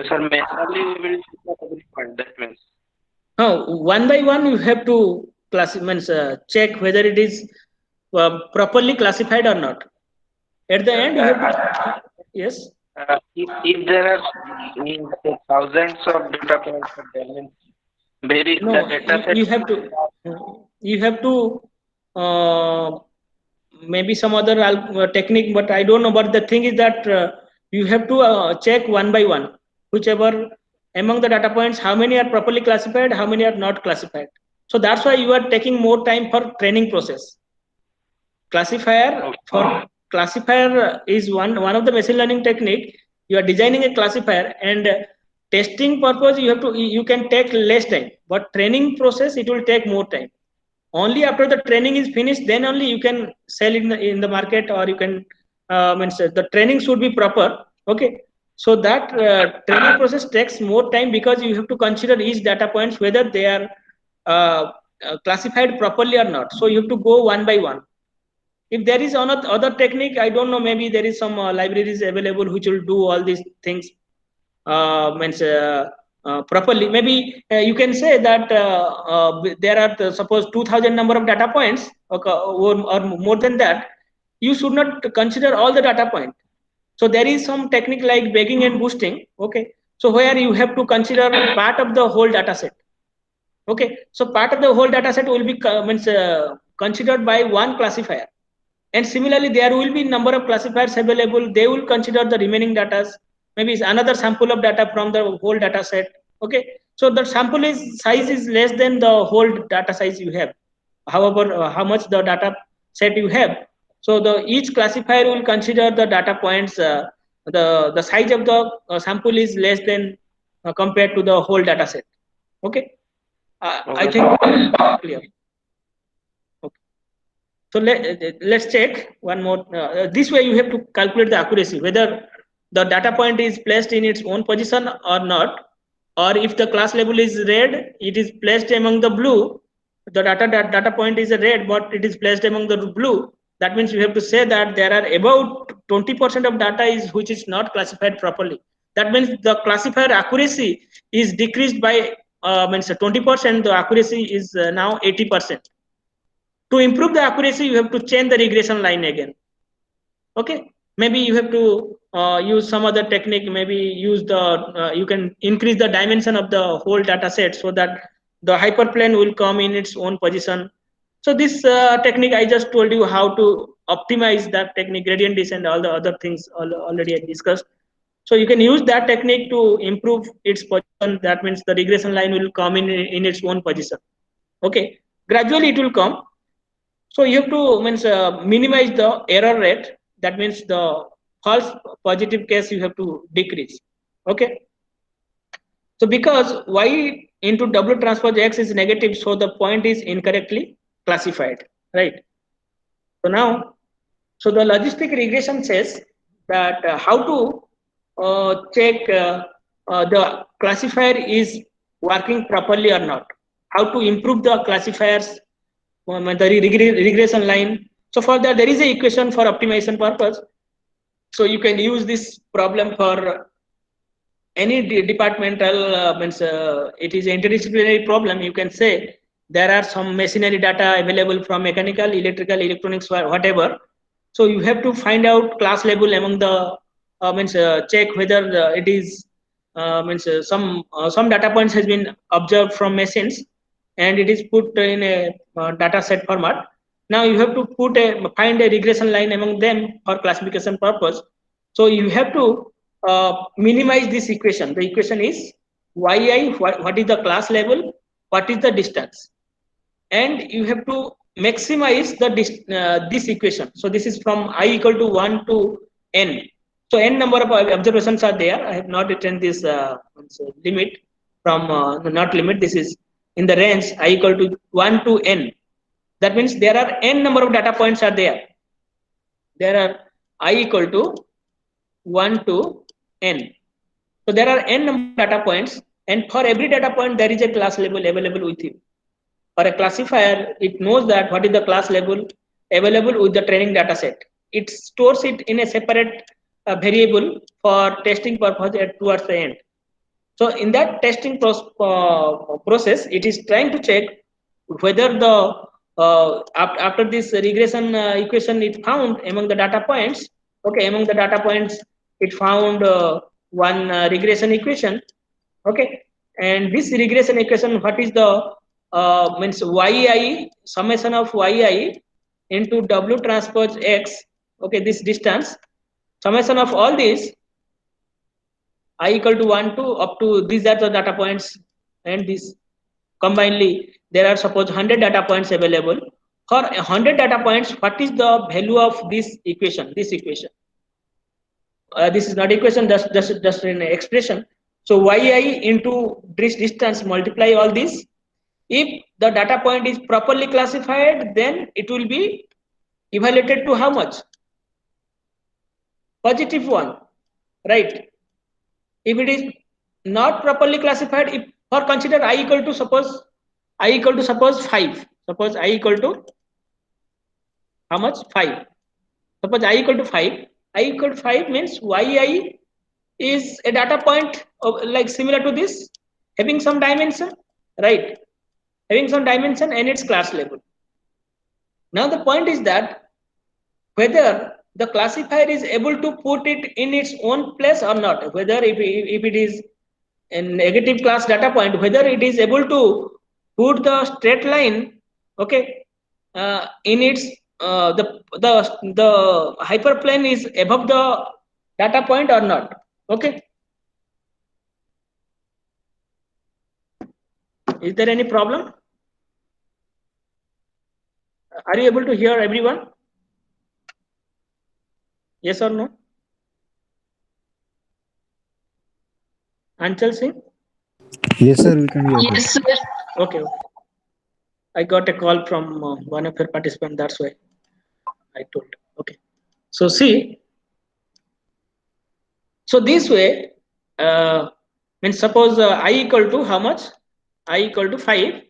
Sir, manually we will do for every point. That means. No, one by one you have to check whether it is properly classified or not. At the end, you have to yes. If there are thousands of data points, that means maybe No, the data set. you have to maybe some other technique, but I don't know. But the thing is that you have to check one by one, whichever among the data points, how many are properly classified, how many are not classified. So that's why you are taking more time for training process. Classifier is one of the machine learning technique. You are designing a classifier, and testing purpose you can take less time, but training process it will take more time. Only after the training is finished, then only you can sell in the market, or you can the training should be proper. Okay, so that training process takes more time because you have to consider each data points whether they are classified properly or not. So you have to go one by one. If there is another other technique, I don't know, maybe there is some libraries available which will do all these things means properly. Maybe you can say that there are suppose 2000 number of data points, okay, or more than that. You should not consider all the data point. So there is some technique like bagging and boosting. Okay, so where you have to consider part of the whole data set. Okay, so part of the whole data set will be means considered by one classifier, and similarly there will be number of classifiers available. They will consider the remaining data, maybe it's another sample of data from the whole data set. Okay, so the sample is size is less than the whole data size you have, however how much the data set you have. So the each classifier will consider the data points, the size of the sample is less than compared to the whole data set. Okay, I Okay, think sir. clear. Okay. So let's check one more. This way you have to calculate the accuracy, whether the data point is placed in its own position or not, or if the class label is red, it is placed among the blue. The data point is a red, but it is placed among the blue. That means you have to say that there are about 20% of data is which is not classified properly. That means the classifier accuracy is decreased by means 20%. The accuracy is now 80%. To improve the accuracy, you have to change the regression line again. Okay, maybe you have to use some other technique. Maybe use the you can increase the dimension of the whole data set so that the hyperplane will come in its own position. So this technique I just told you how to optimize that technique, gradient descent, all the other things already I discussed. So you can use that technique to improve its position. That means the regression line will come in its own position. Okay, gradually it will come. So you have to means minimize the error rate. That means the false positive case you have to decrease. Okay. So because y into w transpose x is negative, so the point is incorrectly classified, right? So now, so the logistic regression says that how to check the classifier is working properly or not. How to improve the classifiers, the regression line. So for that, there is a equation for optimization purpose. So you can use this problem for any departmental means it is an interdisciplinary problem. You can say there are some machinery data available from mechanical, electrical, electronics, whatever. So you have to find out class level among the means check whether it is means some data points has been observed from machines and it is put in a data set format. Now you have to find a regression line among them for classification purpose. So you have to minimize this equation. The equation is yi, what is the class level, what is the distance, and you have to maximize the this equation. So this is from I equal to 1 to n. So n number of observations are there. I have not written this limit from not limit. This is in the range I equal to 1 to n. That means there are n number of data points are there. There are I equal to 1 to n. So there are n number of data points, and for every data point there is a class label available with you. For a classifier, it knows that what is the class label available with the training data set. It stores it in a separate variable for testing purpose towards the end. So in that testing process, it is trying to check whether the after this regression equation it found among the data points. Okay, among the data points, it found one regression equation. Okay, and this regression equation, what is the means yi summation of yi into w transpose x. Okay, this distance summation of all these I equal to 1 to up to these are the data points, and this combinedly there are suppose 100 data points available. For 100 data points, what is the value of this equation? This equation. This is not equation, just an expression. So yi into this distance multiply all this. If the data point is properly classified, then it will be evaluated to how much? Positive 1, right? If it is not properly classified, if for consider I equal to suppose 5. Suppose I equal to how much? 5. Suppose I equal to 5. I equal to 5 means yi is a data point of, like similar to this, having some dimension, right? Having some dimension and its class level. Now the point is that whether the classifier is able to put it in its own place or not, whether if it is a negative class data point, whether it is able to put the straight line, okay, in its the hyperplane is above the data point or not, okay. Is there any problem? Are you able to hear everyone? Yes or no? Anchal Singh? Yes, sir, we can hear you. Yes, sir. Okay, okay. I got a call from one of your participants, that's why I told. Okay. So see, so this way, means suppose I equal to how much? I equal to 5.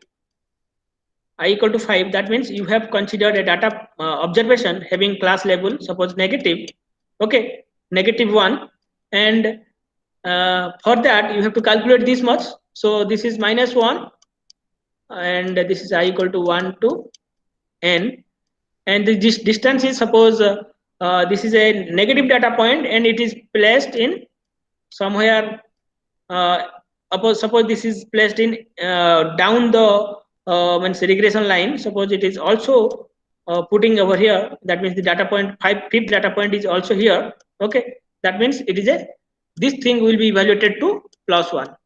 I equal to 5. That means you have considered a data observation having class label, suppose negative, okay, -1. And for that, you have to calculate this much. So this is -1. And this is I equal to 1 to n. And this distance is suppose this is a negative data point and it is placed in somewhere suppose this is placed in down the means regression line. Suppose it is also putting over here, that means the data point fifth data point is also here, okay. That means it is a this thing will be evaluated to +1.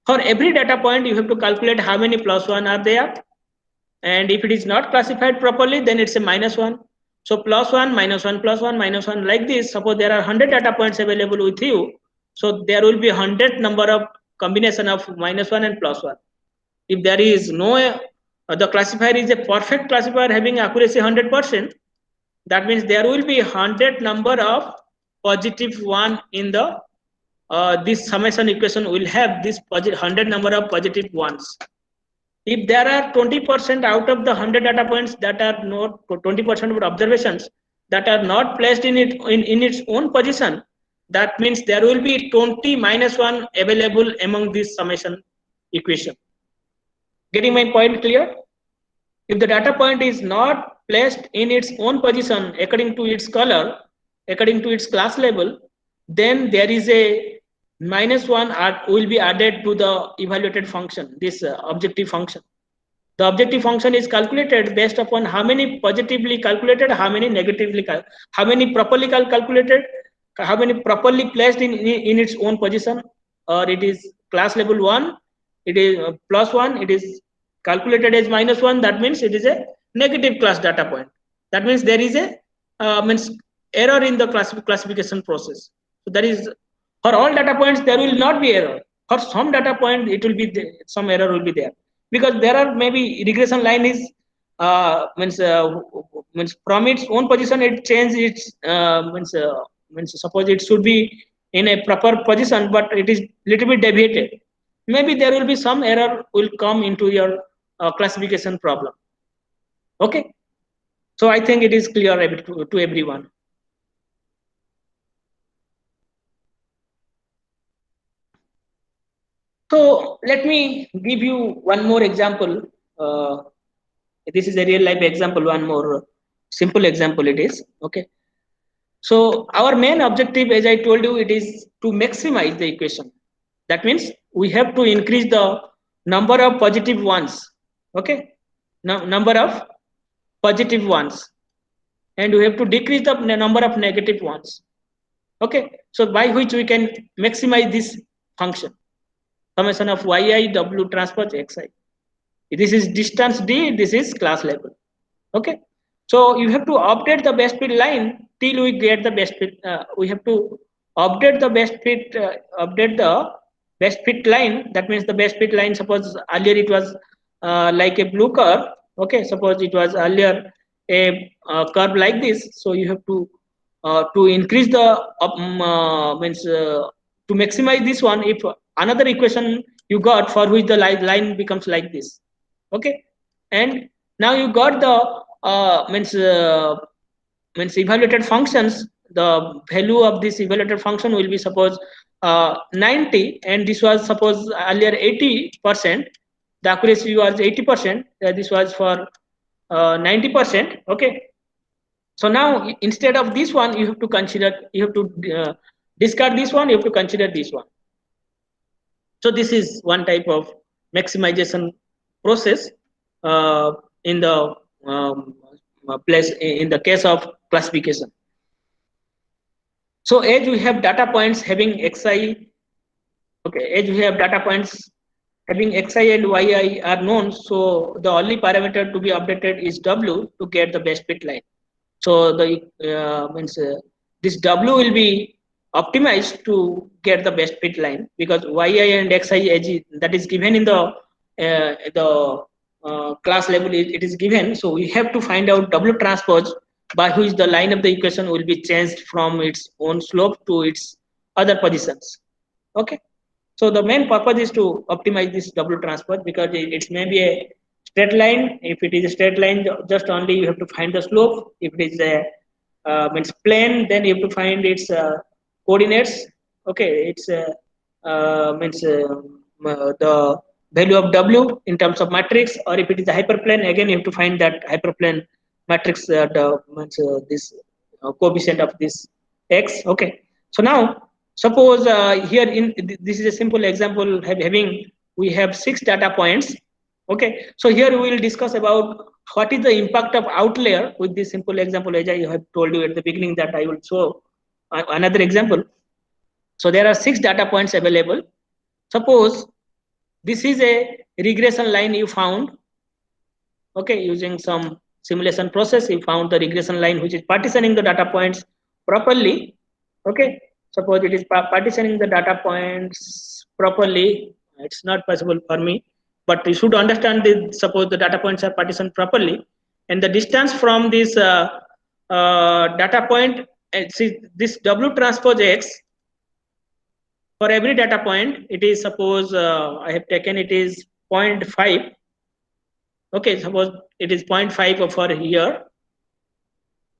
For every data point you have to calculate how many +1 are there, and if it is not classified properly then it's a -1. So +1 -1 +1 -1 like this. Suppose there are 100 data points available with you, so there will be 100 number of combination of -1 and +1. If there is no the classifier is a perfect classifier having accuracy 100%, that means there will be 100 number of +1 in the this summation equation will have this 100 number of +1s. If there are 20% out of the 100 data points that are not 20% of observations that are not placed in its own position, that means there will be 20 -1 available among this summation equation. Getting my point clear? If the data point is not placed in its own position according to its color, according to its class level, then there is a -1 will be added to the evaluated function, this objective function. The objective function is calculated based upon how many positively calculated, how many negatively, how many properly calculated, how many properly placed in its own position, or it is class level 1, it is +1, it is calculated as -1, that means it is a negative class data point. That means there is a means error in the classification process. So that is for all data points there will not be error. For some data point it will be some error will be there, because there are maybe regression line is means from its own position it changes its means suppose it should be in a proper position but it is little bit deviated. Maybe there will be some error will come into your classification problem. Okay, so I think it is clear to everyone. So let me give you one more example. This is a real life example, one more simple example it is, okay. So our main objective, as I told you, it is to maximize the equation. That means we have to increase the number of positive ones, okay, number of positive ones, and we have to decrease the number of negative ones, okay. So by which we can maximize this function, summation of yi w transpose xi. This is distance d, this is class level, okay. So you have to update the best fit line till we get the best fit. We have to update the best fit, update the best fit line. That means the best fit line, suppose earlier it was like a blue curve, okay. Suppose it was earlier a curve like this. So you have to increase the means to maximize this one. If another equation you got for which the line becomes like this, okay. And now you got the means evaluated functions, the value of this evaluated function will be suppose 90, and this was suppose earlier 80%. The accuracy was 80%. This was for 90%. Okay. So now instead of this one, you have to consider, you have to discard this one. You have to consider this one. So this is one type of maximization process uh, in the place in the case of classification. So as we have data points having xi, okay, as we have data points having xi and yi are known, so the only parameter to be updated is w to get the best fit line. So the means this w will be optimized to get the best fit line, because yi and xi as that is given in the class level, it is given. So we have to find out w transpose by which the line of the equation will be changed from its own slope to its other positions. Okay. So the main purpose is to optimize this W transpose, because it may be a straight line. If it is a straight line, just only you have to find the slope. If it is a means plane, then you have to find its coordinates. Okay, it's means the value of W in terms of matrix, or if it is a hyperplane, again you have to find that hyperplane matrix, the means this coefficient of this x. Okay, so now suppose here in this is a simple example having we have 6 data points. Okay, so here we will discuss about what is the impact of outlier with this simple example, as I have told you at the beginning that I will show another example. So there are 6 data points available. Suppose this is a regression line you found. Okay, using some simulation process, you found the regression line which is partitioning the data points properly. Okay, suppose it is partitioning the data points properly. It's not possible for me, but you should understand that suppose the data points are partitioned properly, and the distance from this data point, see this W transpose X, for every data point, it is suppose I have taken it is 0.5. Okay, suppose it is 0.5 for here.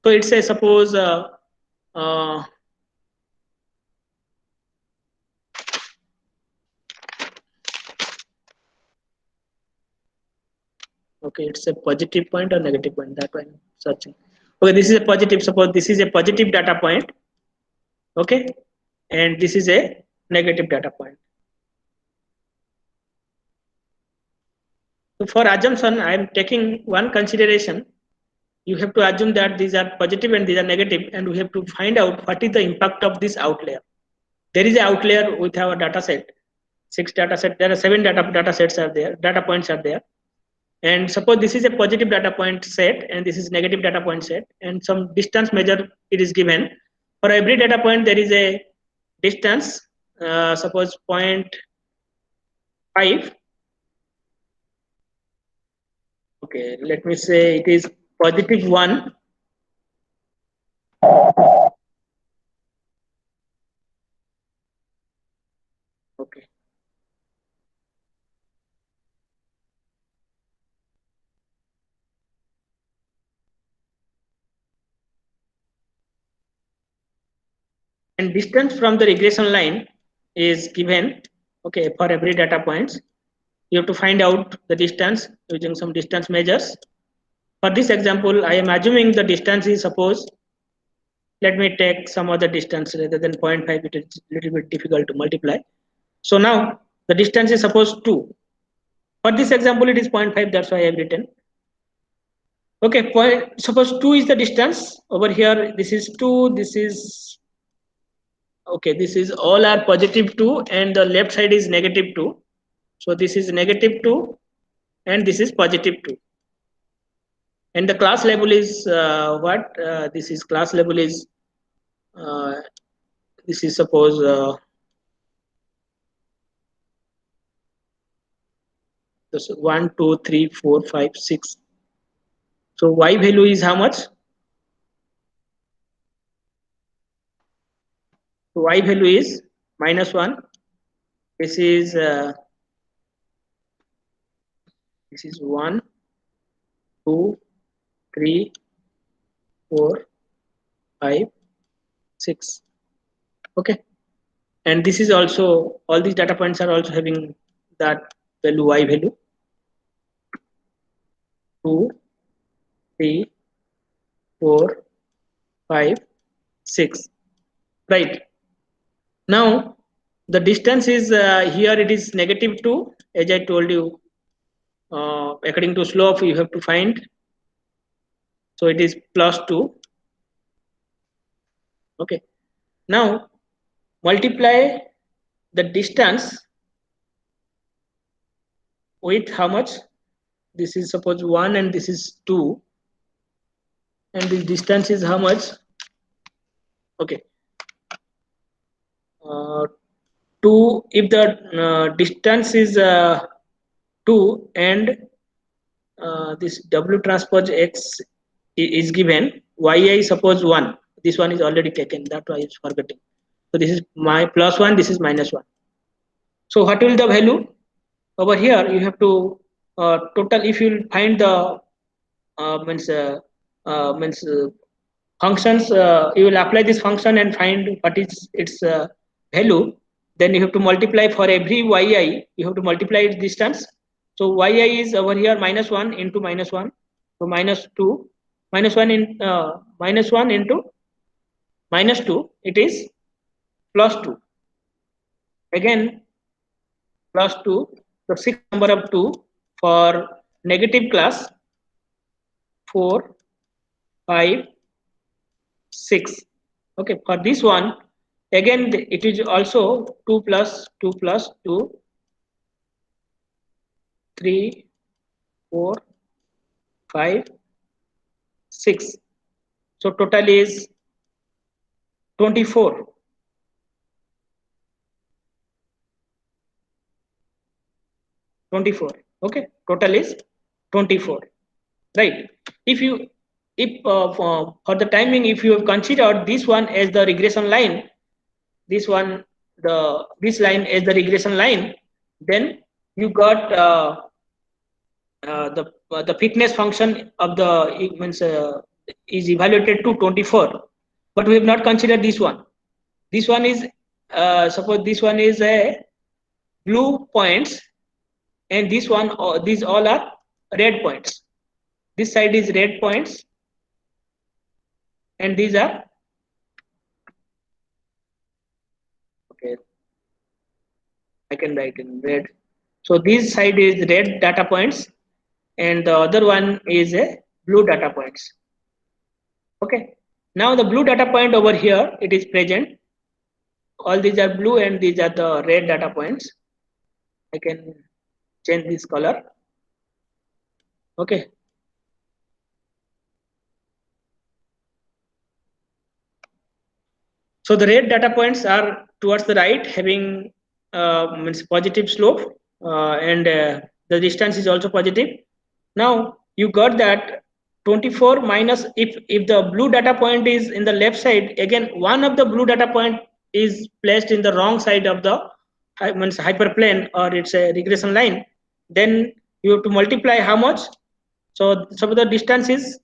So it's a suppose uh, okay, it's a positive point or negative point, that one searching. Okay, this is a positive. Suppose this is a positive data point. Okay, and this is a negative data point. So for assumption, I am taking one consideration. You have to assume that these are positive and these are negative, and we have to find out what is the impact of this outlier. There is an outlier with our data set. 6 data set. There are 7 data sets are there. Data points are there. And suppose this is a positive data point set and this is negative data point set, and some distance measure it is given. For every data point there is a distance, suppose 0.5. Okay, let me say it is positive 1. Okay. And distance from the regression line is given. Okay, for every data points, you have to find out the distance using some distance measures. For this example, I am assuming the distance is, suppose, let me take some other distance rather than 0.5. It is a little bit difficult to multiply. So now the distance is suppose 2. For this example, it is 0.5. That's why I have written. Okay, suppose 2 is the distance. Over here, this is 2. This is, okay, this is all are positive 2 and the left side is negative 2. So this is negative 2 and this is positive 2. And the class level is what? This is class level is, this is suppose this 1, 2, 3, 4, 5, 6. So y value is how much? So y value is -1. This is 1, 2, 3, 4, 5, 6. Okay, and this is also, all these data points are also having that value, y value. 2, 3, 4, 5, 6. Right. Now the distance is here, it is -2, as I told you. According to slope, you have to find. So it is +2. Okay. Now multiply the distance with how much? This is suppose 1 and this is 2, and the distance is how much? Okay. 2, if the distance is 2 and this W transpose X is given, yi suppose 1. This one is already taken, that why I was forgetting. So this is my +1, this is -1. So what will the value? Over here you have to total, if you find the means functions, you will apply this function and find what is its value. Then you have to multiply for every yi, you have to multiply its distance. So yi is over here -1 into -1, so -2, -1 in -1 into -2, it is +2. Again +2, so 6 number of 2 for negative class, 4, 5, 6. Okay, for this one again it is also 2 plus 2 plus 2, 3, 4, 5, 6. So total is 24. 24. Okay, total is 24. Right. If for the timing, if you have considered this one as the regression line, this line as the regression line, then you got the fitness function of the is evaluated to 24, but we have not considered this one. This one is suppose this one is a blue points, and this one, these all are red points. This side is red points, and these are, okay, I can write in red. So this side is red data points, and the other one is a blue data points. Okay. Now the blue data point over here, it is present. All these are blue and these are the red data points. I can change this color. Okay. So the red data points are towards the right, having means positive slope, and the distance is also positive. Now you got that 24 minus, if the blue data point is in the left side, again one of the blue data point is placed in the wrong side of the hyperplane, or it's a regression line, then you have to multiply how much. So the distance is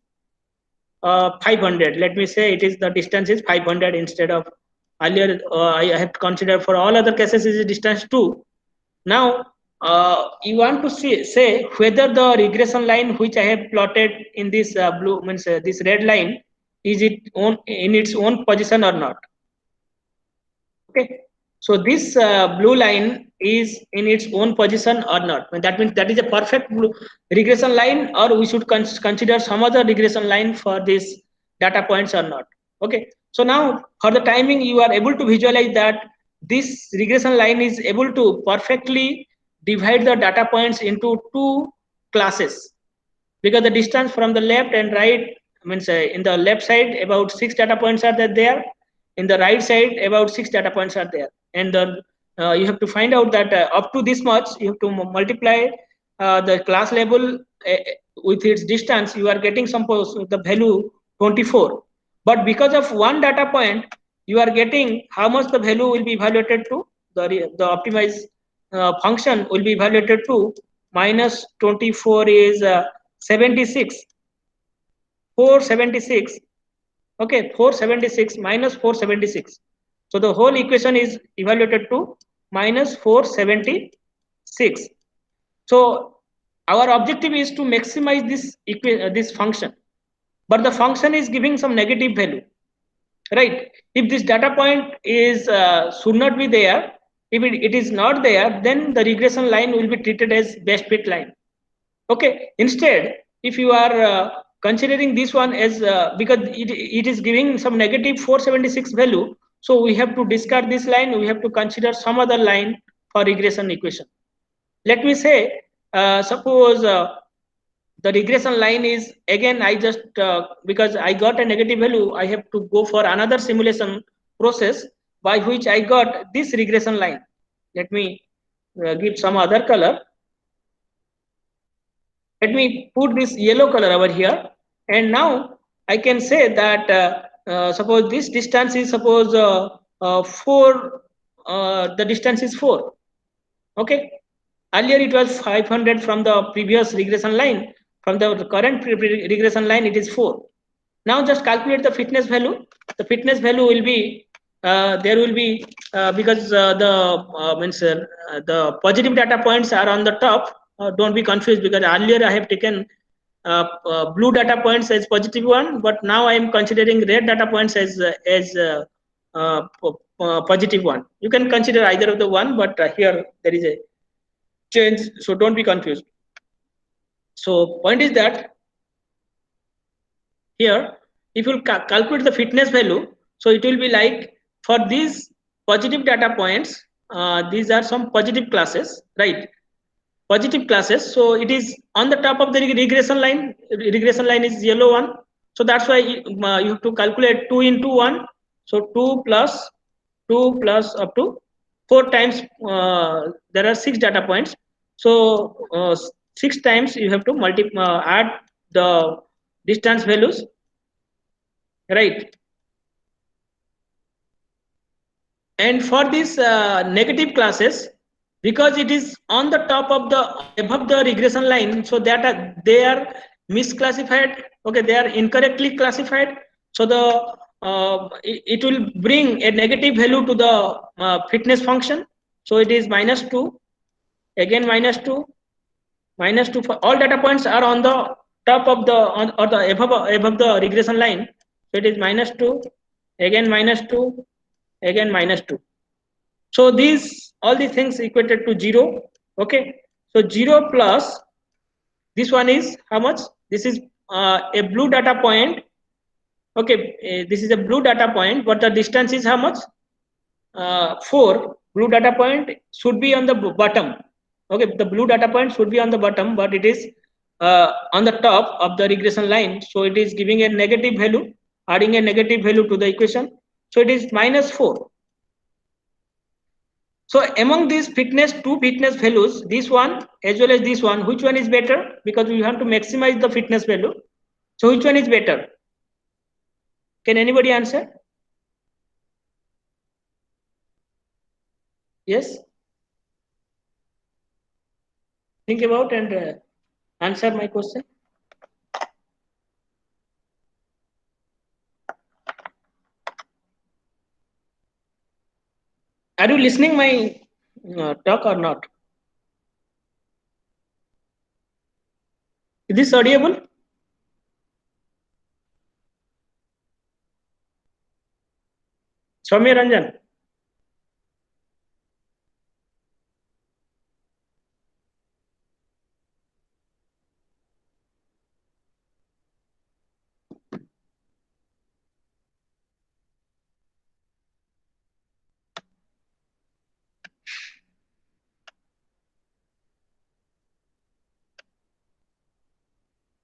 500. Let me say it is, the distance is 500 instead of earlier I have to consider for all other cases is a distance 2. Now you want to say whether the regression line which I have plotted in this blue this red line, is it in its own position or not. Okay, so this blue line is in its own position or not. That means that is a perfect regression line, or we should consider some other regression line for this data points or not. Okay, so now for the timing, you are able to visualize that this regression line is able to perfectly divide the data points into two classes, because the distance from the left and right means in the left side about 6 data points are there, in the right side about 6 data points are there, and you have to find out that up to this much you have to multiply the class level with its distance, you are getting suppose the value 24, but because of one data point you are getting how much the value will be evaluated to, the optimized function will be evaluated to -24 is 76. 476. Okay, 476 minus 476. So the whole equation is evaluated to minus 476. So our objective is to maximize this function, but the function is giving some negative value, right? If this data point is should not be there, if it is not there, then the regression line will be treated as best fit line. Okay, instead, if you are considering this one as because it is giving some negative 476 value, so we have to discard this line, we have to consider some other line for regression equation. Let me say, suppose the regression line is, again, I just because I got a negative value, I have to go for another simulation process by which I got this regression line. Let me give some other color. Let me put this yellow color over here, and now I can say that suppose this distance is, suppose 4, the distance is 4. Okay, earlier it was 500 from the previous regression line, from the current regression line it is 4. Now just calculate the fitness value. The fitness value will be there will be because the positive data points are on the top. Don't be confused, because earlier I have taken blue data points as positive one, but now I am considering red data points as positive one. You can consider either of the one, but here there is a change, so don't be confused. So point is that here, if you calculate the fitness value, so it will be like, for these positive data points, these are some positive classes, right? Positive classes, so it is on the top of the regression line. Regression line is yellow one, so that's why you have to calculate 2 into 1, so 2 plus 2 plus up to 4 times. There are 6 data points, so 6 times you have to add the distance values, right? And for these negative classes, because it is on the top of the above the regression line, so that they are misclassified. Okay, they are incorrectly classified, so it will bring a negative value to the fitness function. So it is -2, again -2, -2. For all data points are on the top of the or the above the regression line, so it is -2, again -2, again -2. So all these things equated to 0. Okay, so 0 plus this one is how much? This is a blue data point. Okay, this is a blue data point, but the distance is how much? 4. Blue data point should be on the bottom. Okay, the blue data point should be on the bottom, but it is on the top of the regression line, so it is giving a negative value, adding a negative value to the equation, so it is -4. So among these two fitness values, this one as well as this one, which one is better? Because we want to maximize the fitness value. So which one is better? Can anybody answer? Yes? Think about and answer my question. Are you listening my talk or not? Is this audible? Soumya Ranjan.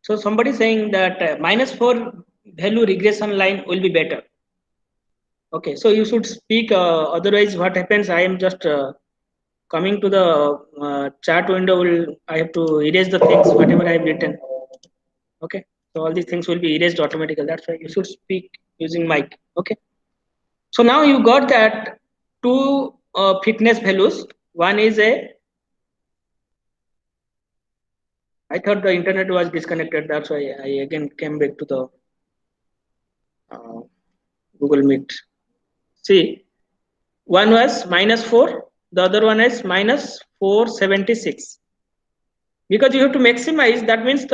So somebody saying that -4 value regression line will be better. Okay, so you should speak. Otherwise, what happens? I am just coming to the chat window. I have to erase the things whatever I have written. Okay, so all these things will be erased automatically. That's why you should speak using mic. Okay, so now you got that two fitness values. One is I thought the internet was disconnected. That's why I again came back to the uh, Google Meet. See, one was -4, the other one is -476. Because you have to maximize, that means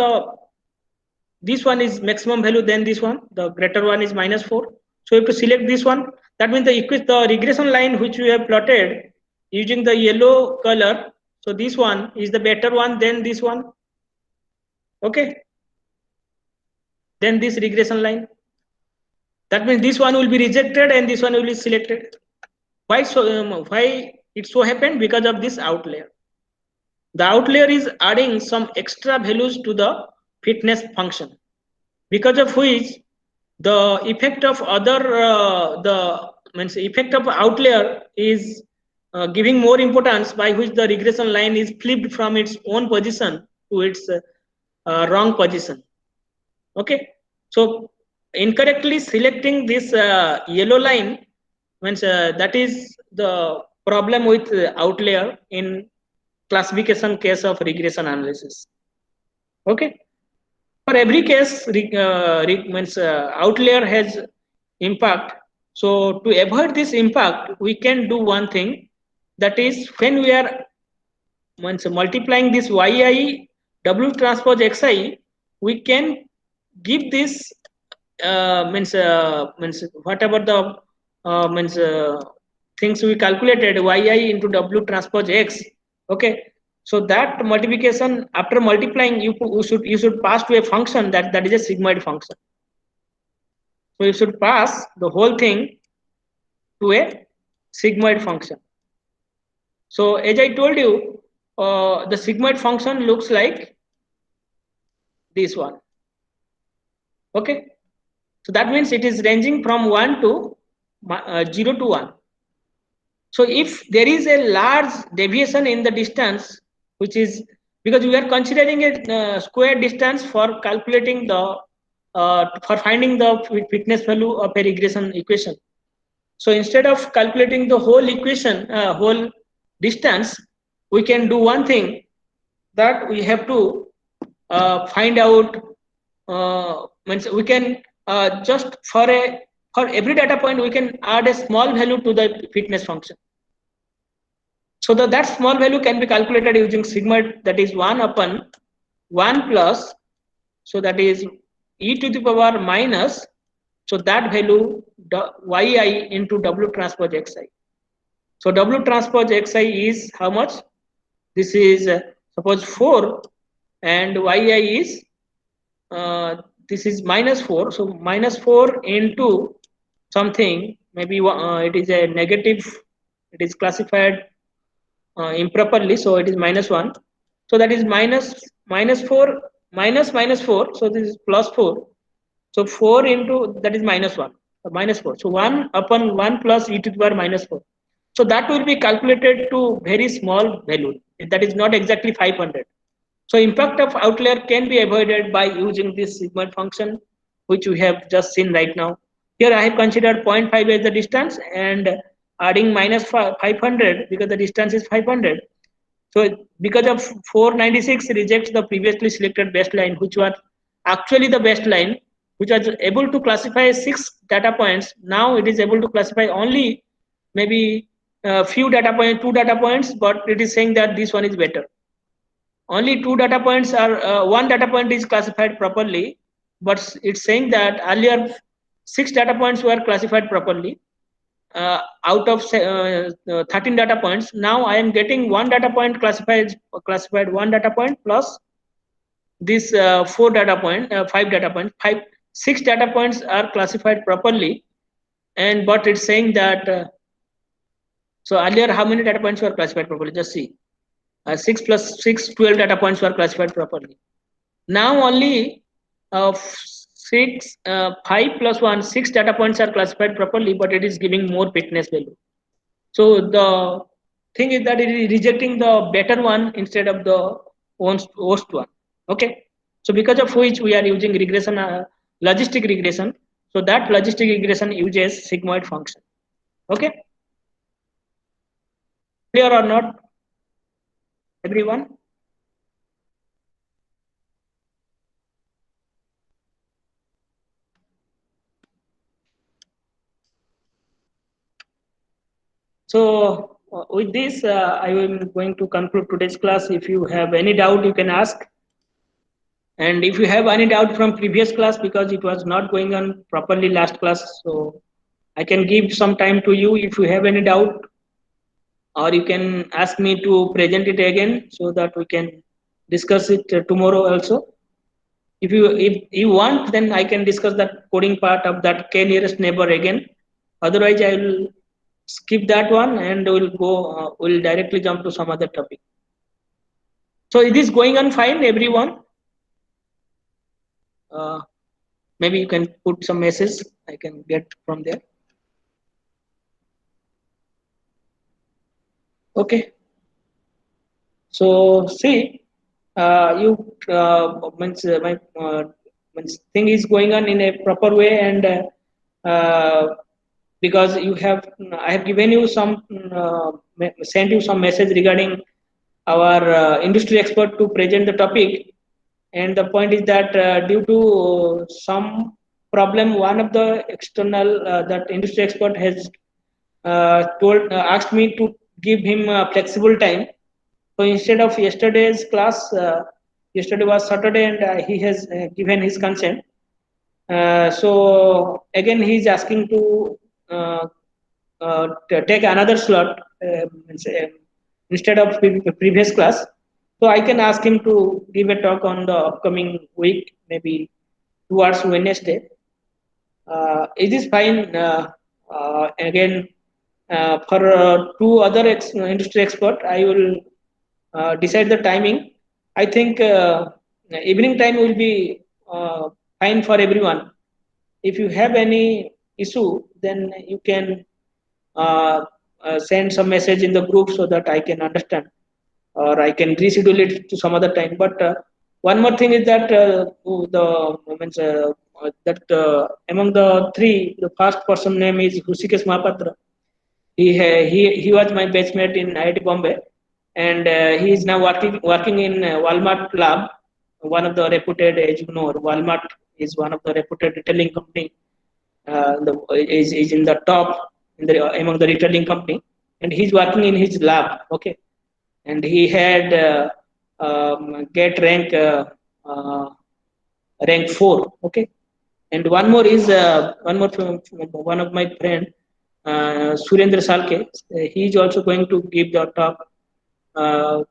this one is maximum value, then this one, the greater one is -4. So you have to select this one. That means the regression line which we have plotted using the yellow color. So this one is the better one than this one. Okay. Then this regression line. That means this one will be rejected and this one will be selected. Why so? Why it so happened? Because of this outlier. The outlier is adding some extra values to the fitness function, because of which the effect of effect of outlier is giving more importance, by which the regression line is flipped from its own position to its wrong position. Okay, so incorrectly selecting this yellow line means that is the problem with outlier in classification case of regression analysis. Okay, for every case means outlier has impact. So to avoid this impact, we can do one thing, that is when we are means multiplying this yi w transpose xi, we can give this means whatever the means things we calculated, yi into w transpose x. Okay, so that multiplication, after multiplying, you should pass to a function that is a sigmoid function. So you should pass the whole thing to a sigmoid function. So as I told you, the sigmoid function looks like this one. Okay, so that means it is ranging from 1 to 0 to 1. So if there is a large deviation in the distance, which is because we are considering a square distance for calculating the for finding the fitness value of a regression equation. So instead of calculating the whole equation, whole distance, we can do one thing, that we have to find out. Means we can just for every data point we can add a small value to the fitness function. So that small value can be calculated using sigmoid, that is 1 upon 1 plus, so that is e to the power minus, so that value yi into w transpose xi. So w transpose xi is how much? This is suppose 4, and yi is this is -4. So -4 into something, maybe it is a negative, it is classified improperly, so it is -1. So that is -4 -4. So this is +4. So 4 into that is -1, -4. So 1 upon 1 plus e to the power -4. So that will be calculated to very small value. That is not exactly 500. So impact of outlier can be avoided by using this sigmoid function, which we have just seen right now. Here I have considered 0.5 as the distance and adding -500 because the distance is 500. So because of 496 rejects the previously selected baseline, which was actually the baseline, which was able to classify 6 data points. Now it is able to classify only maybe a few data points, 2 data points, but it is saying that this one is better. Only 2 data points are 1 data point is classified properly, but it's saying that earlier 6 data points were classified properly out of 13 data points. Now I am getting 1 data point classified 1 data point plus this 4 data point, 5 data points, 6 data points are classified properly, and but it's saying that so earlier how many data points were classified properly? Just see. 6 plus 6, 12 data points were classified properly. Now only 5 plus 1, 6 data points are classified properly, but it is giving more fitness value. So the thing is that it is rejecting the better one instead of the worst one. Okay. So because of which we are using regression, logistic regression. So that logistic regression uses sigmoid function. Okay. Clear or not, everyone? So with this, I am going to conclude today's class. If you have any doubt, you can ask. And if you have any doubt from previous class, because it was not going on properly last class, so I can give some time to you if you have any doubt, or you can ask me to present it again so that we can discuss it tomorrow also. If you want, then I can discuss that coding part of that k nearest neighbor again. Otherwise, I will skip that one and we'll directly jump to some other topic. So it is going on fine, everyone. Maybe you can put some message I can get from there. Okay. So see, means thing is going on in a proper way, and because I have given you some sent you some message regarding our industry expert to present the topic, and the point is that due to some problem, one of the external that industry expert has asked me to give him flexible time. So instead of yesterday's class, yesterday was Saturday, and he has given his consent. So again, he is asking uh, to take another slot instead of previous class. So I can ask him to give a talk on the upcoming week, maybe towards Wednesday. It is fine. Again, for two other industry expert, I will decide the timing. I think evening time will be fine for everyone. If you have any issue, then you can send some message in the group so that I can understand, or I can reschedule it to some other time. But one more thing is that the means, among the three, the first person name is Hrusikesh Mahapatra. He was my batchmate in IIT Bombay, and he is now working in Walmart Lab, one of the reputed, as you know, Walmart is one of the reputed retailing company. Is in the top among the retailing company, and he's working in his lab. Okay, and he had get uh, rank 4. Okay, and one more is one more from one of my friend, Surendra Salke. He is also going to give the talk uh,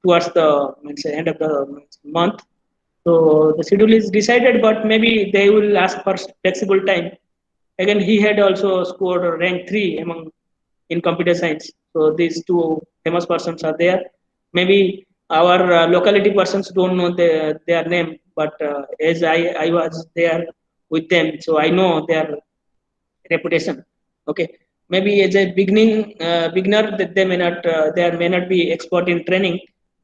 towards the end of the month. So the schedule is decided, but maybe they will ask for flexible time. Again, he had also scored rank 3 among in computer science. So these two famous persons are there. Maybe our locality persons don't know their name, but as I was there with them, so I know their reputation. Okay, maybe as a beginner, that they may not be expert in training,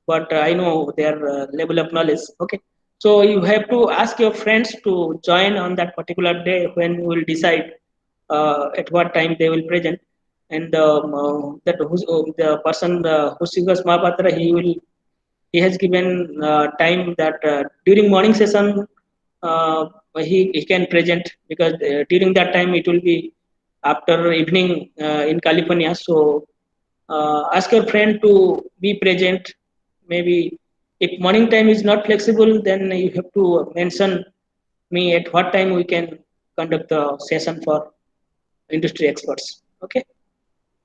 but I know their level of knowledge. Okay, so you have to ask your friends to join on that particular day when we will decide at what time they will present. And the person Husigas Mahapatra, he has given time that during morning session he can present, because during that time it will be after evening in California. So ask your friend to be present. Maybe if morning time is not flexible, then you have to mention me at what time we can conduct the session for industry experts. Okay.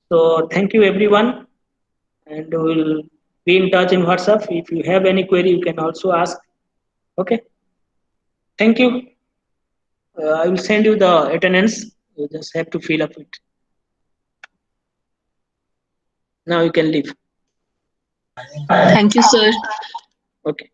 So thank you everyone, and we'll be in touch in WhatsApp. If you have any query, you can also ask. Okay. Thank you. I will send you the attendance. You just have to fill up it. Now you can leave. Thank you, sir. Okay.